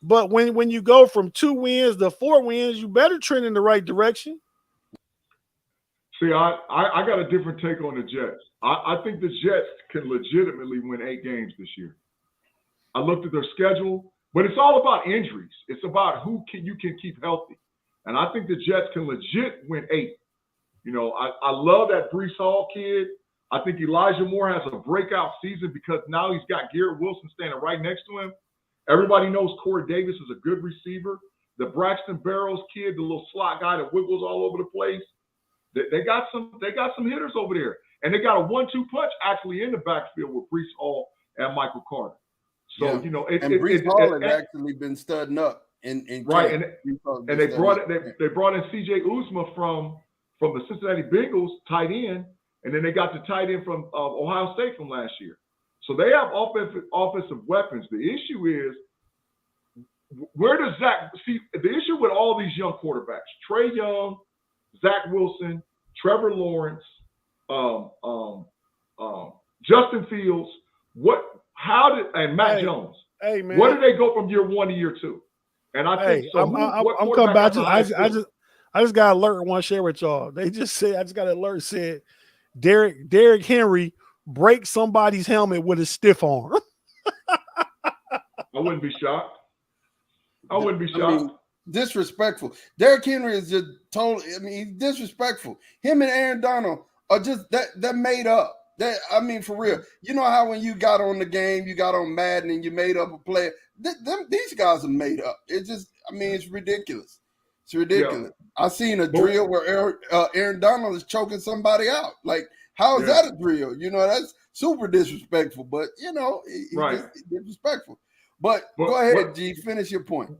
But when you go from 2 wins to 4 wins, you better trend in the right direction. See, I got a different take on the Jets. I think the Jets can legitimately win 8 games this year. I looked at their schedule, but it's all about injuries. It's about who you can keep healthy. And I think the Jets can legit win 8. I love that Breece Hall kid. I think Elijah Moore has a breakout season because now he's got Garrett Wilson standing right next to him. Everybody knows Corey Davis is a good receiver. The Braxton Barrows kid, the little slot guy that wiggles all over the place. They got some hitters over there. And they got a 1-2 punch actually in the backfield with Breece Hall and Michael Carter. So, Breece Hall has actually been studding up in right. And they brought in CJ Uzomah from the Cincinnati Bengals tight end. And then they got the tight end from Ohio State from last year. So they have offensive weapons. The issue is, where does Zach – see, the issue with all these young quarterbacks, Trey Young, Zach Wilson, Trevor Lawrence, Justin Fields, and Matt Jones. Hey, man. Where do they go from year 1 to year 2? And I think I'm coming back. I just got an alert I want to share with y'all. They just said I just got an alert said Derrick Henry breaks somebody's helmet with a stiff arm. I wouldn't be shocked. I mean, disrespectful. Derrick Henry is just totally. I mean, he's disrespectful. Him and Aaron Donald are just they're made up. I mean, for real. You know how when you got on the game, you got on Madden, and you made up a player. These guys are made up. It's just, I mean, it's ridiculous. It's ridiculous. Yeah. I seen a drill where Aaron Donald is choking somebody out. Like, how is that a drill? You know, that's super disrespectful. But you know, he's disrespectful. But go ahead, G. Finish your point.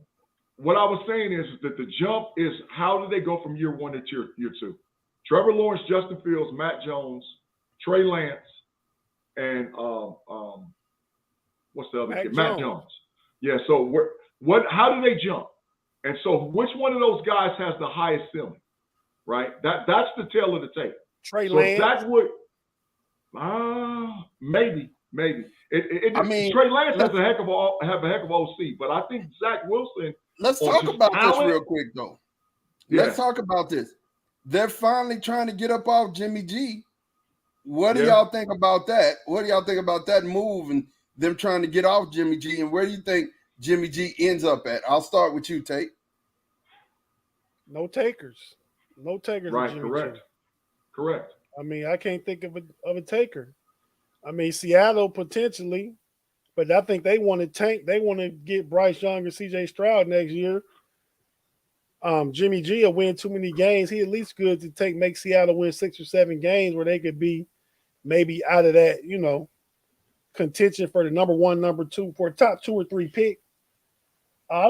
What I was saying is that the jump is how do they go from year one to year two? Trevor Lawrence, Justin Fields, Matt Jones, Trey Lance, and what's the other kid? Matt Jones. Yeah. So how do they jump? And so which one of those guys has the highest ceiling? Right. That's the tail of the tape. Trey Lance. That's what. Maybe. I mean, Trey Lance has a heck of OC, but I think Zach Wilson. Let's talk about this real quick, though. Yeah. Let's talk about this. They're finally trying to get up off Jimmy G. What do y'all think about that? What do y'all think about that move and them trying to get off Jimmy G? And where do you think Jimmy G ends up at? I'll start with you, Tate. No takers. No takers. Right, correct. I mean, I can't think of a taker. I mean, Seattle potentially, but I think they want to tank. They want to get Bryce Young or C.J. Stroud next year. Jimmy G will win too many games. He at least good to make Seattle win 6 or 7 games where they could be maybe out of that, you know, contention for the number 1, number 2 for a top 2 or 3 pick. I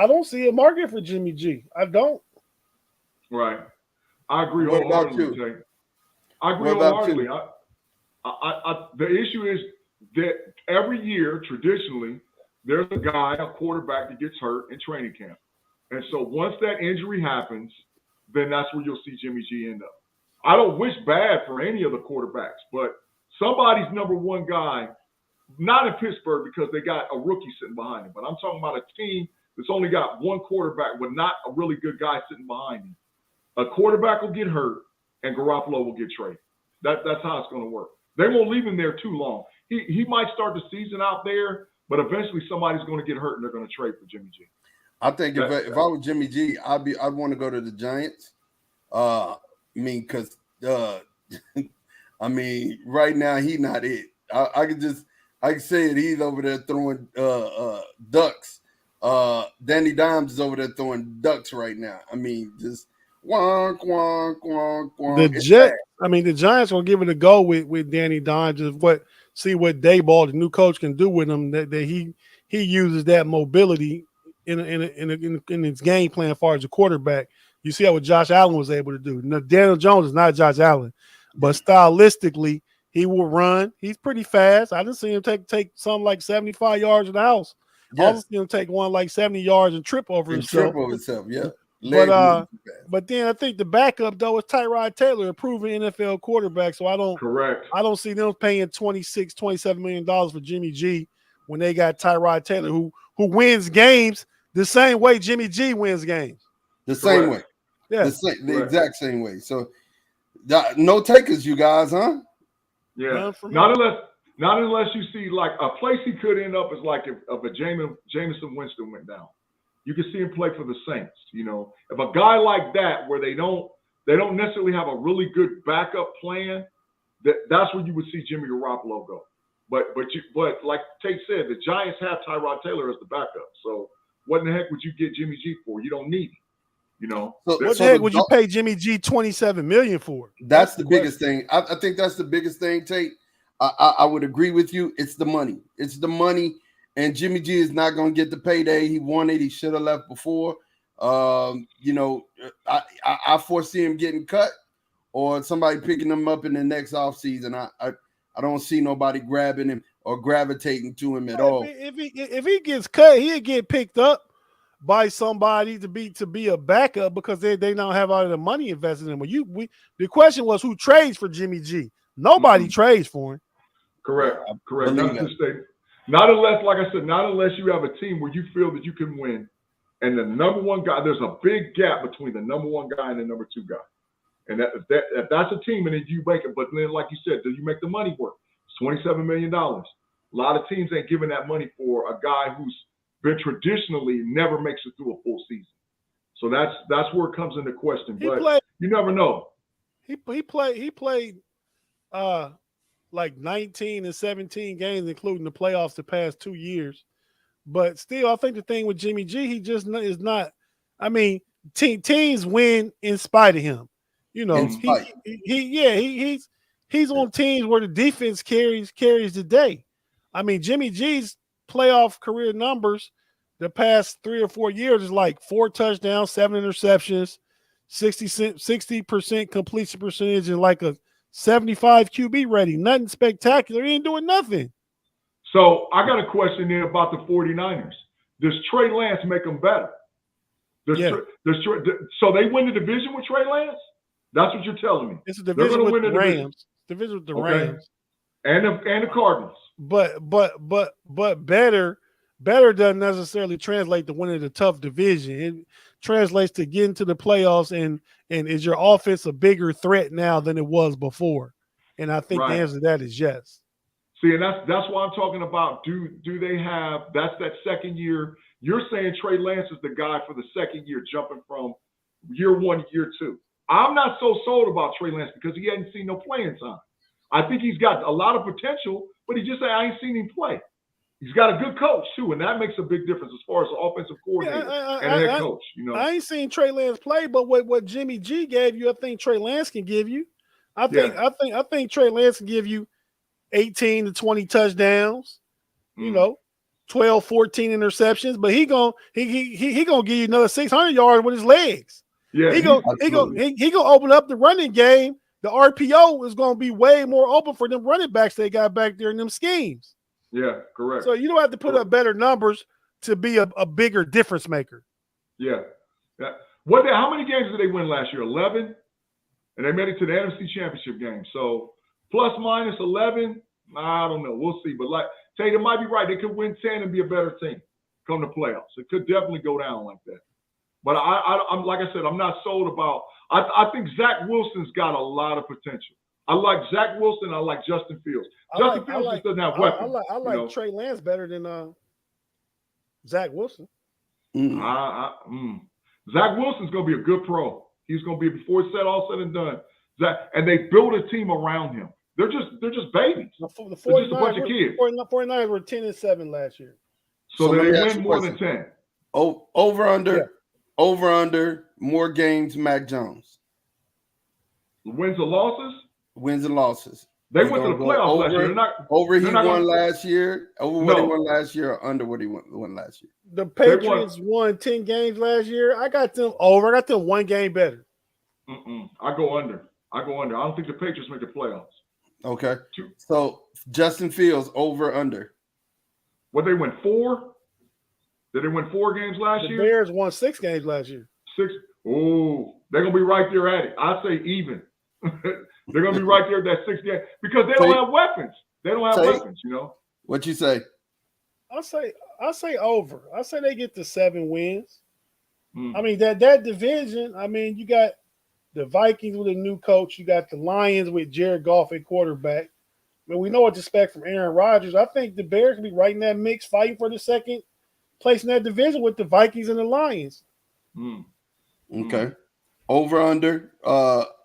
don't see a market for Jimmy G. I don't. Right. I agree wholeheartedly. I agree wholeheartedly. The issue is that every year, traditionally, there's a quarterback that gets hurt in training camp. And so once that injury happens, then that's where you'll see Jimmy G end up. I don't wish bad for any of the quarterbacks, but somebody's number 1 guy, not in Pittsburgh because they got a rookie sitting behind him, but I'm talking about a team that's only got 1 quarterback with not a really good guy sitting behind him. A quarterback will get hurt and Garoppolo will get traded. That's how it's going to work. They won't leave him there too long. He might start the season out there, but eventually somebody's going to get hurt and they're going to trade for Jimmy G. I think if I was Jimmy G, I'd want to go to the Giants. I mean, because I mean, right now he's not it. I can say it. He's over there throwing ducks. Danny Dimes is over there throwing ducks right now. I mean, just wonk, wonk, wonk, wonk. The Giants will give it a go with Danny Dimes. Just see what Dayball, the new coach, can do with him. That he uses that mobility in his game plan as far as a quarterback. You see what Josh Allen was able to do. Now, Daniel Jones is not Josh Allen, but stylistically, he will run. He's pretty fast. I didn't see him take something like 75 yards in the house. Yes. I didn't see him take one like 70 yards and trip over himself. Yeah. But then I think the backup though is Tyrod Taylor, a proven NFL quarterback. So I don't see them paying $27 million for Jimmy G when they got Tyrod Taylor, who wins games the same way Jimmy G wins games. The same way. Yeah. The exact same way. So no takers, you guys, huh? Yeah. Not unless you see like a place he could end up is like if a Jameson Winston went down. You can see him play for the Saints. You know, if a guy like that where they don't necessarily have a really good backup plan, that's where you would see Jimmy Garoppolo go. But like Tate said, the Giants have Tyrod Taylor as the backup. So what in the heck would you get Jimmy G for? You don't need him. You know, what the heck would you pay Jimmy G $27 million for? That's the biggest thing. I think that's the biggest thing, Tate. I would agree with you. It's the money. It's the money. And Jimmy G is not going to get the payday. He wanted. He should have left before. You know, I foresee him getting cut or somebody picking him up in the next offseason. I don't see nobody grabbing him or gravitating to him at all. If he gets cut, he'll get picked up by somebody to be a backup because they don't have all the money invested in him. The question was who trades for Jimmy G. Nobody trades for him. Correct. That's the statement. Not unless, like I said, not unless you have a team where you feel that you can win And the number one guy, there's a big gap between the number one guy and the number two guy. And that's a team, and then you make it. But then, like you said, do you make the money work? It's $27 million. A lot of teams ain't giving that money for a guy who's been traditionally never makes it through a full season. So that's where it comes into question. But you never know. He played like 19 and 17 games, including the playoffs the past 2 years. But still, I think the thing with Jimmy G, he just is not. I mean, teams win in spite of him. You know, he's on teams where the defense carries the day. I mean, Jimmy G's playoff career numbers the past 3 or 4 years is like 4 touchdowns, 7 interceptions, 60% completion percentage, and like a 75 QB rating. Nothing spectacular. He ain't doing nothing. So I got a question there about the 49ers. Does Trey Lance make them better? So they win the division with Trey Lance? That's what you're telling me. It's a division with the Rams. Division with the Rams. And the Cardinals. But better doesn't necessarily translate to winning the tough division. It translates to getting to the playoffs, and is your offense a bigger threat now than it was before? And I think the answer to that is yes. See, and that's why I'm talking about do they have – that's that second year. You're saying Trey Lance is the guy for the second year, jumping from year one to year two. I'm not so sold about Trey Lance because he hadn't seen no playing time. I think he's got a lot of potential, but he just said, I ain't seen him play. He's got a good coach, too, and that makes a big difference as far as the offensive coordinator and head coach. You know, I ain't seen Trey Lance play, but what Jimmy G gave you, I think Trey Lance can give you. I think Trey Lance can give you 18 to 20 touchdowns, you know, 12, 14 interceptions, but he gonna give you another 600 yards with his legs. Yeah, he gonna open up the running game. The RPO is gonna be way more open for them running backs they got back there in them schemes. Yeah, correct. So you don't have to put up better numbers to be a bigger difference maker. Yeah. How many games did they win last year? 11, and they made it to the NFC Championship game. So plus minus 11, I don't know. We'll see. But like Tatum might be right. They could win 10 and be a better team come to playoffs. It could definitely go down like that. But I'm like I said, I'm not sold about. I think Zach Wilson's got a lot of potential. I like Zach Wilson. I like Justin Fields. Justin Fields just doesn't have weapons. I like Trey Lance better than Zach Wilson. Zach Wilson's going to be a good pro. He's going to be, before it's all said and done. And they build a team around him. They're just babies. They're just a bunch of kids. 49ers were 10-7 last year. So they win more than 10. Over under more games. Mac Jones. Wins or losses? Wins and losses. They went to the playoffs last year. He won last year. Over what he won last year, or under what he won last year? The Patriots won 10 games last year. I got them over. I got them 1 game better. I go under. I don't think the Patriots make the playoffs. Okay. So Justin Fields, over under. What, they win 4? Did they win 4 games last year? The Bears won 6 games last year. 6. Oh, they're gonna be right there at it. I say even. They're gonna be right there at that 6 game because they don't have weapons. They don't have weapons, you know. What you say? I say over. I say they get to 7 wins. I mean that division. I mean, you got the Vikings with a new coach. You got the Lions with Jared Goff at quarterback. But we know what to expect from Aaron Rodgers. I think the Bears can be right in that mix, fighting for the second place in that division with the Vikings and the Lions. Okay. Over under.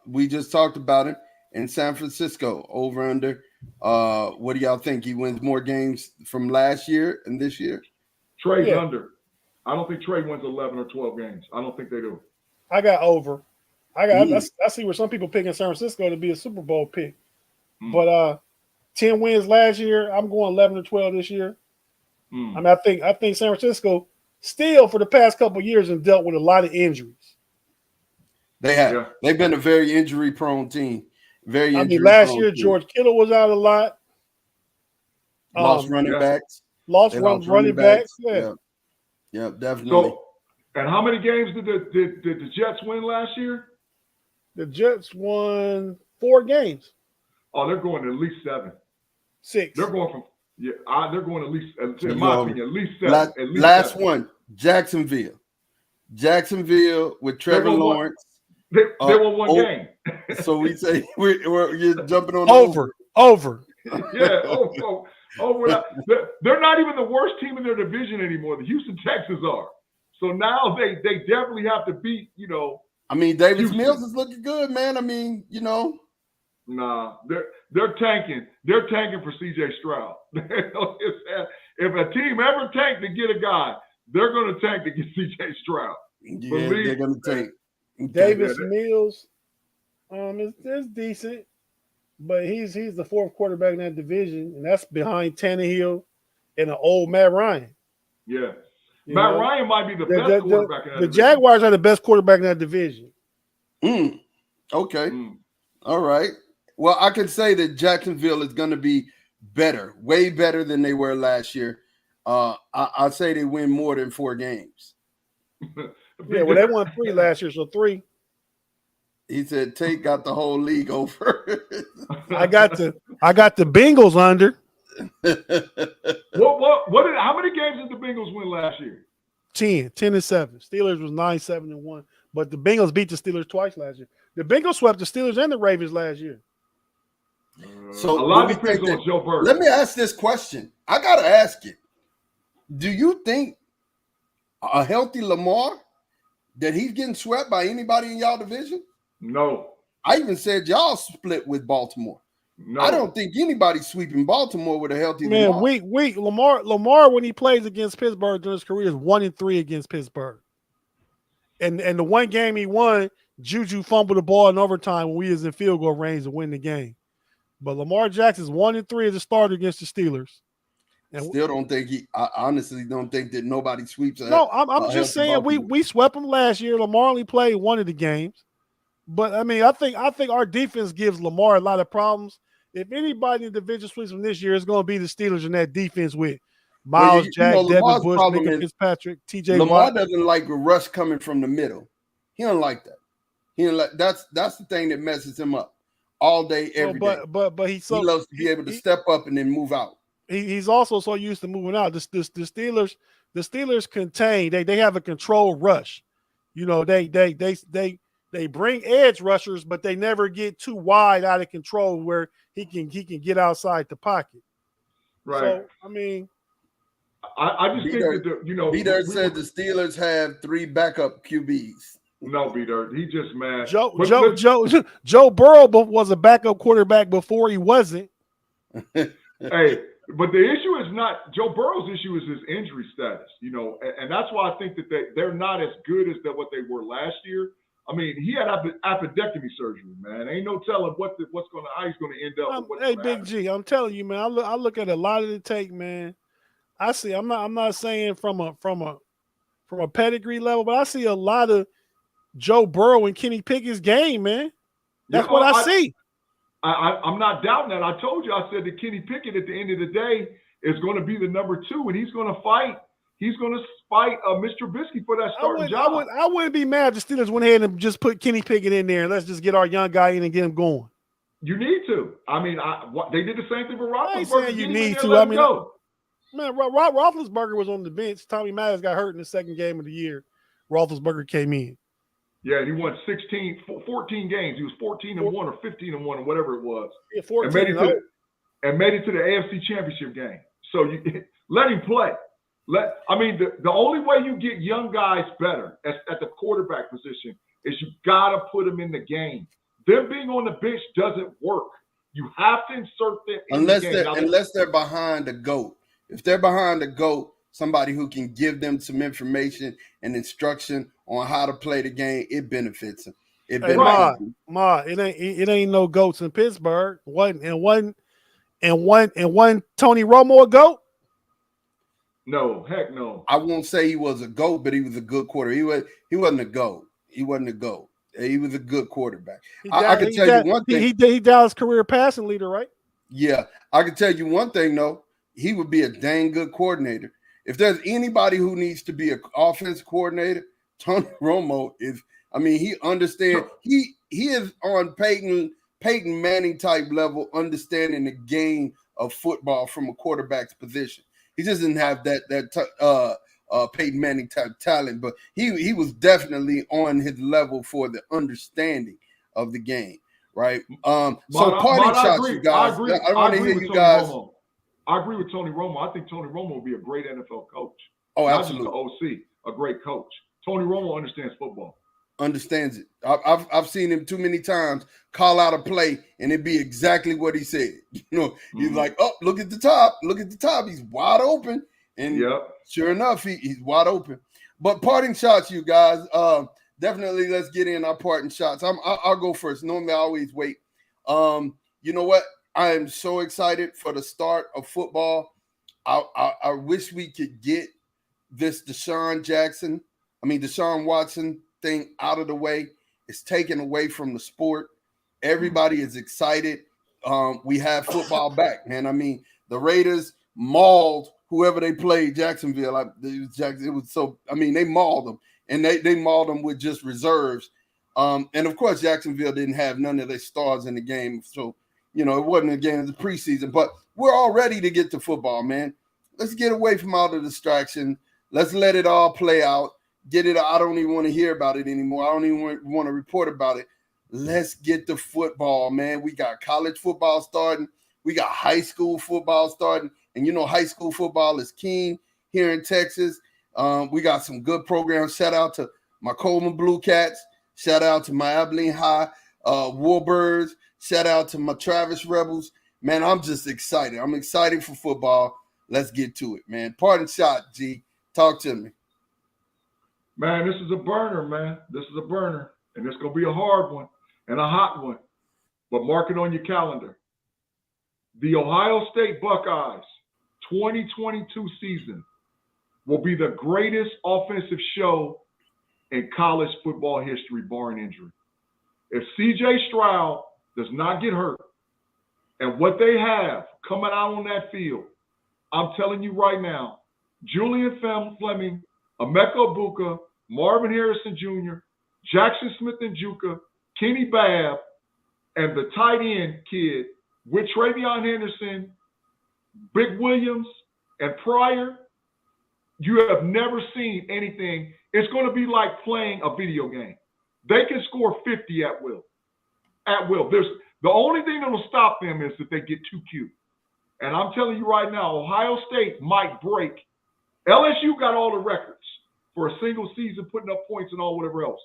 We just talked about it in San Francisco. Over under. What do y'all think? He wins more games from last year and this year? Trey's under. I don't think Trey wins 11 or 12 games. I don't think they do. I got over. I see where some people picking San Francisco to be a Super Bowl pick. But 10 wins last year. I'm going 11 or 12 this year. I mean, I think San Francisco still for the past couple of years have dealt with a lot of injuries. They have. Yeah. They've been a very injury-prone team. Last year George Kittle was out a lot. Lost running backs. Lost running backs. Yeah, definitely. So, and how many games did the Jets win last year? The Jets won 4 games. Oh, they're going to at least 7. 6. They're going from they're going at least, in my opinion, at least 7. Last one, Jacksonville. Jacksonville with Trevor Lawrence. They won one game. So we say you're jumping on over. Yeah, over. They're not even the worst team in their division anymore. The Houston Texans are. So now they definitely have to beat, I mean, Davis Mills is looking good, man. I mean, Nah, they're tanking. They're tanking for C.J. Stroud. If a team ever tanked to get a guy, they're going to tank to get C.J. Stroud. Yeah, they're going to tank. Davis Mills, is decent, but he's the fourth quarterback in that division, and that's behind Tannehill and an old Matt Ryan. Yeah. Matt Ryan might be the best quarterback in that division. The Jaguars are the best quarterback in that division. Okay. All right. Well, I can say that Jacksonville is going to be better, way better than they were last year. I'd say they win more than 4 games. Yeah, well, they won 3 last year, so 3. He said Tate got the whole league over. I got the Bengals under. How many games did the Bengals win last year? 10-7. Steelers was 9-7-1, but the Bengals beat the Steelers twice last year. The Bengals swept the Steelers and the Ravens last year. So a lot depends on Joe Burrow. Let me ask this question. I gotta ask it. Do you think a healthy Lamar that he's getting swept by anybody in y'all division? No. I even said y'all split with Baltimore. No. I don't think anybody's sweeping Baltimore with a healthy Lamar. Lamar when he plays against Pittsburgh during his career is 1-3 against Pittsburgh. And the one game he won, Juju fumbled the ball in overtime when we was in field goal range to win the game. But Lamar Jackson's 1-3 as a starter against the Steelers. And still don't think I honestly don't think that nobody sweeps. I'm just saying we swept them last year. Lamar only played one of the games. But I mean, I think our defense gives Lamar a lot of problems. If anybody in the division sweeps from this year, it's going to be the Steelers in that defense with Miles Jack, Devin Bush, Minka Fitzpatrick, TJ Lamar Watt. doesn't like a rush coming from the middle. He don't like that. That's the thing that messes him up all day, every day. But he loves to be able to step up and then move out. He's also so used to moving out. The Steelers contain. They have a controlled rush. They bring edge rushers, but they never get too wide out of control where he can get outside the pocket. Right. So I mean, I just think that B-Dirt said the Steelers have 3 backup QBs. No, B-Dirt, he just mad. Joe Burrow was a backup quarterback before he wasn't. Hey, but the issue is not Joe Burrow's issue is his injury status, and that's why I think that they're not as good as what they were last year. I mean, he had appendectomy surgery, man. Ain't no telling how he's going to end up. Hey, Big G, I'm telling you, man. I look at a lot of the tape, man. I see. I'm not saying from a pedigree level, but I see a lot of Joe Burrow and Kenny Pickett's game, man. That's what I see. I'm not doubting that. I told you. I said that Kenny Pickett at the end of the day is going to be the number 2, and he's going to fight. He's going to fight Mr. Trubisky for that starting job. I wouldn't be mad if the Steelers went ahead and just put Kenny Pickett in there and let's just get our young guy in and get him going. You need to. I mean, they did the same thing with Roethlisberger. I ain't saying you need to. I mean, man, Roethlisberger was on the bench. Tommy Myers got hurt in the second game of the year. Roethlisberger came in. Yeah, and he won 14 games. He was 14-1 or 15-1 or whatever it was. Yeah, 14 and made it to the AFC Championship game. So you let him play. The only way you get young guys better at the quarterback position is you got to put them in the game. Them being on the bench doesn't work. You have to insert them in the game. Unless they're behind the GOAT. If they're behind the GOAT, somebody who can give them some information and instruction on how to play the game, it benefits them. It ain't no GOATs in Pittsburgh. One Tony Romo a GOAT? No, heck no. I won't say he was a GOAT, but he was a good quarter. He wasn't a GOAT. He wasn't a GOAT. He was a good quarterback. I can tell you one thing. He Dallas career passing leader, right? Yeah. I can tell you one thing, though. He would be a dang good coordinator. If there's anybody who needs to be an offense coordinator, Tony Romo is. I mean, he understands. He is on Peyton Manning type level, understanding the game of football from a quarterback's position. He doesn't have that Peyton Manning type talent, but he was definitely on his level for the understanding of the game, right? So parting shots, you guys. I want to hear you guys. I agree with Tony Romo. I think Tony Romo will be a great NFL coach. Oh, not absolutely. Not just an OC, a great coach. Tony Romo understands football. Understands it. I've seen him too many times call out a play and it be exactly what he said. You know, he's like, oh, look at the top. Look at the top. He's wide open. And sure enough, he's wide open. But parting shots, you guys. Definitely let's get in our parting shots. I'll go first. Normally I always wait. You know what? I am so excited for the start of football. I wish we could get this Deshaun Watson thing out of the way. It's taken away from the sport. Everybody is excited. We have football back, man. I mean, the Raiders mauled whoever they played, Jacksonville. It was so, I mean, they mauled them, and they mauled them with just reserves. And of course, Jacksonville didn't have none of their stars in the game. So, you know, it wasn't a game of the preseason, but we're all ready to get to football, man. Let's get away from all the distraction. Let's let it all play out. Get it. I don't even want to hear about it anymore. I don't even want to report about it. Let's get to football, man. We got college football starting. We got high school football starting. And, you know, high school football is king here in Texas. We got some good programs. Shout out to my Coleman Blue Cats. Shout out to my Abilene High Warbirds. Shout out to my Travis Rebels. Man, I'm just excited. I'm excited for football. Let's get to it, man. Parting shot, G. Talk to me. Man, this is a burner, man. This is a burner. And it's going to be a hard one and a hot one. But mark it on your calendar. The Ohio State Buckeyes 2022 season will be the greatest offensive show in college football history, barring injury. If C.J. Stroud does not get hurt, and what they have coming out on that field, I'm telling you right now, Julian Fleming, Emeka Egbuka, Marvin Harrison Jr., Jackson Smith-Njigba, Kenny Babb, and the tight end kid with Travion Henderson, Big Williams, and Pryor, you have never seen anything. It's going to be like playing a video game. They can score 50 at will. At will. The only thing that will stop them is if they get too cute. And I'm telling you right now, Ohio State might break. LSU got all the records for a single season, putting up points and all whatever else.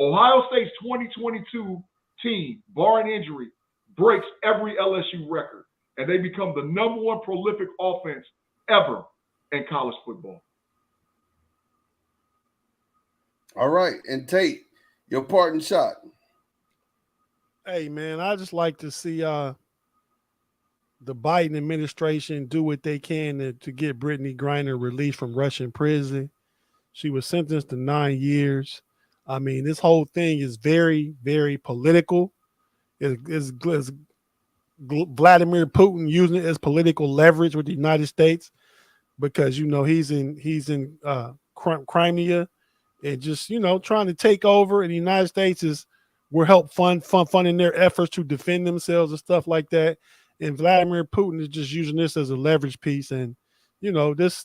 Ohio State's 2022 team, barring injury, breaks every LSU record. And they become the number one prolific offense ever in college football. All right. And Tate, your parting shot. Hey, man, I just like to see the Biden administration do what they can to get Brittany Griner released from Russian prison. She was sentenced to 9 years. I mean, this whole thing is very, very political. It's Vladimir Putin using it as political leverage with the United States because, you know, he's in Crimea and just, you know, trying to take over. And the United States we're funding their efforts to defend themselves and stuff like that. And Vladimir Putin is just using this as a leverage piece. And, you know, this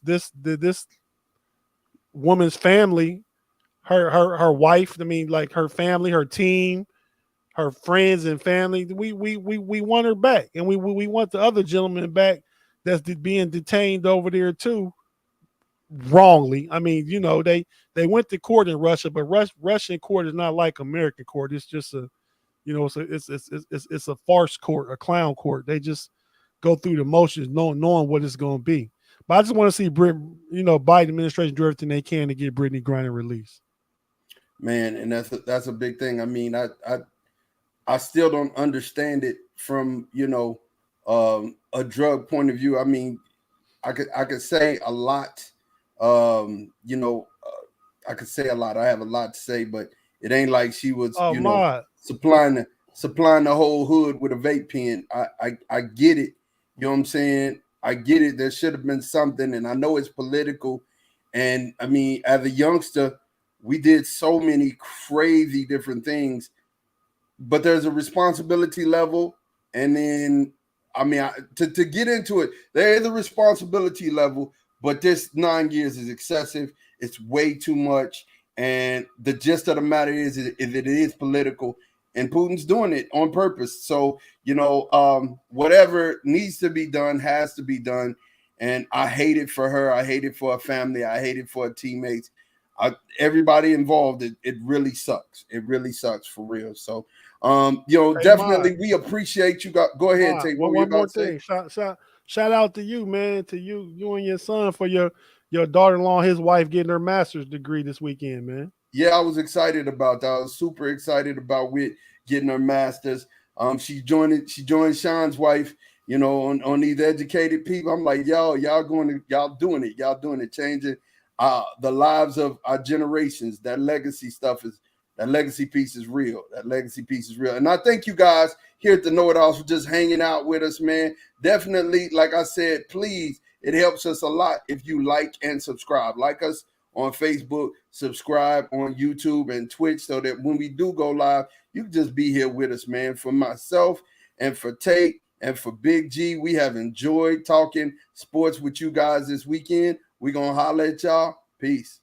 woman's family, her wife, I mean, like her family, her team, her friends and family, we want her back. And we want the other gentleman back that's being detained over there too, wrongly. I mean, you know, they went to court in Russia, but Russian court is not like American court. It's just a, you know, it's a farce court, a clown court. They just go through the motions, knowing what it's going to be. But I just want to see Biden administration do everything they can to get Brittany Griner released. Man, and that's a big thing. I mean, I still don't understand it from, you know, a drug point of view. I mean, I could say a lot. You know, I could say a lot. I have a lot to say, but it ain't like she was, supplying the whole hood with a vape pen. I get it. You know what I'm saying? I get it. There should have been something, and I know it's political. And I mean, as a youngster, we did so many crazy different things, but there's a responsibility level. And then, I mean, to get into it, there is a responsibility level, but this 9 years is excessive. It's way too much. And the gist of the matter is it is political, and Putin's doing it on purpose. So, whatever needs to be done has to be done. And I hate it for her. I hate it for her family. I hate it for her teammates. Everybody involved. It really sucks. It really sucks for real. So, definitely we appreciate you. Go ahead, take one more thing. Shout out to you, man. To you and your son for your daughter-in-law, his wife getting her master's degree this weekend, man. Yeah, I was excited about that. I was super excited about getting her master's. She joined Sean's wife, on these educated people. I'm like, y'all doing it, changing the lives of our generations. That legacy piece is real. And I thank you guys here at the KnoItAllz for just hanging out with us, man. Definitely, like I said, please, it helps us a lot if you like and subscribe. Like us on Facebook, subscribe on YouTube and Twitch, so that when we do go live, you can just be here with us, man. For myself and for Tate and for Big G, we have enjoyed talking sports with you guys this weekend. We're going to holler at y'all. Peace.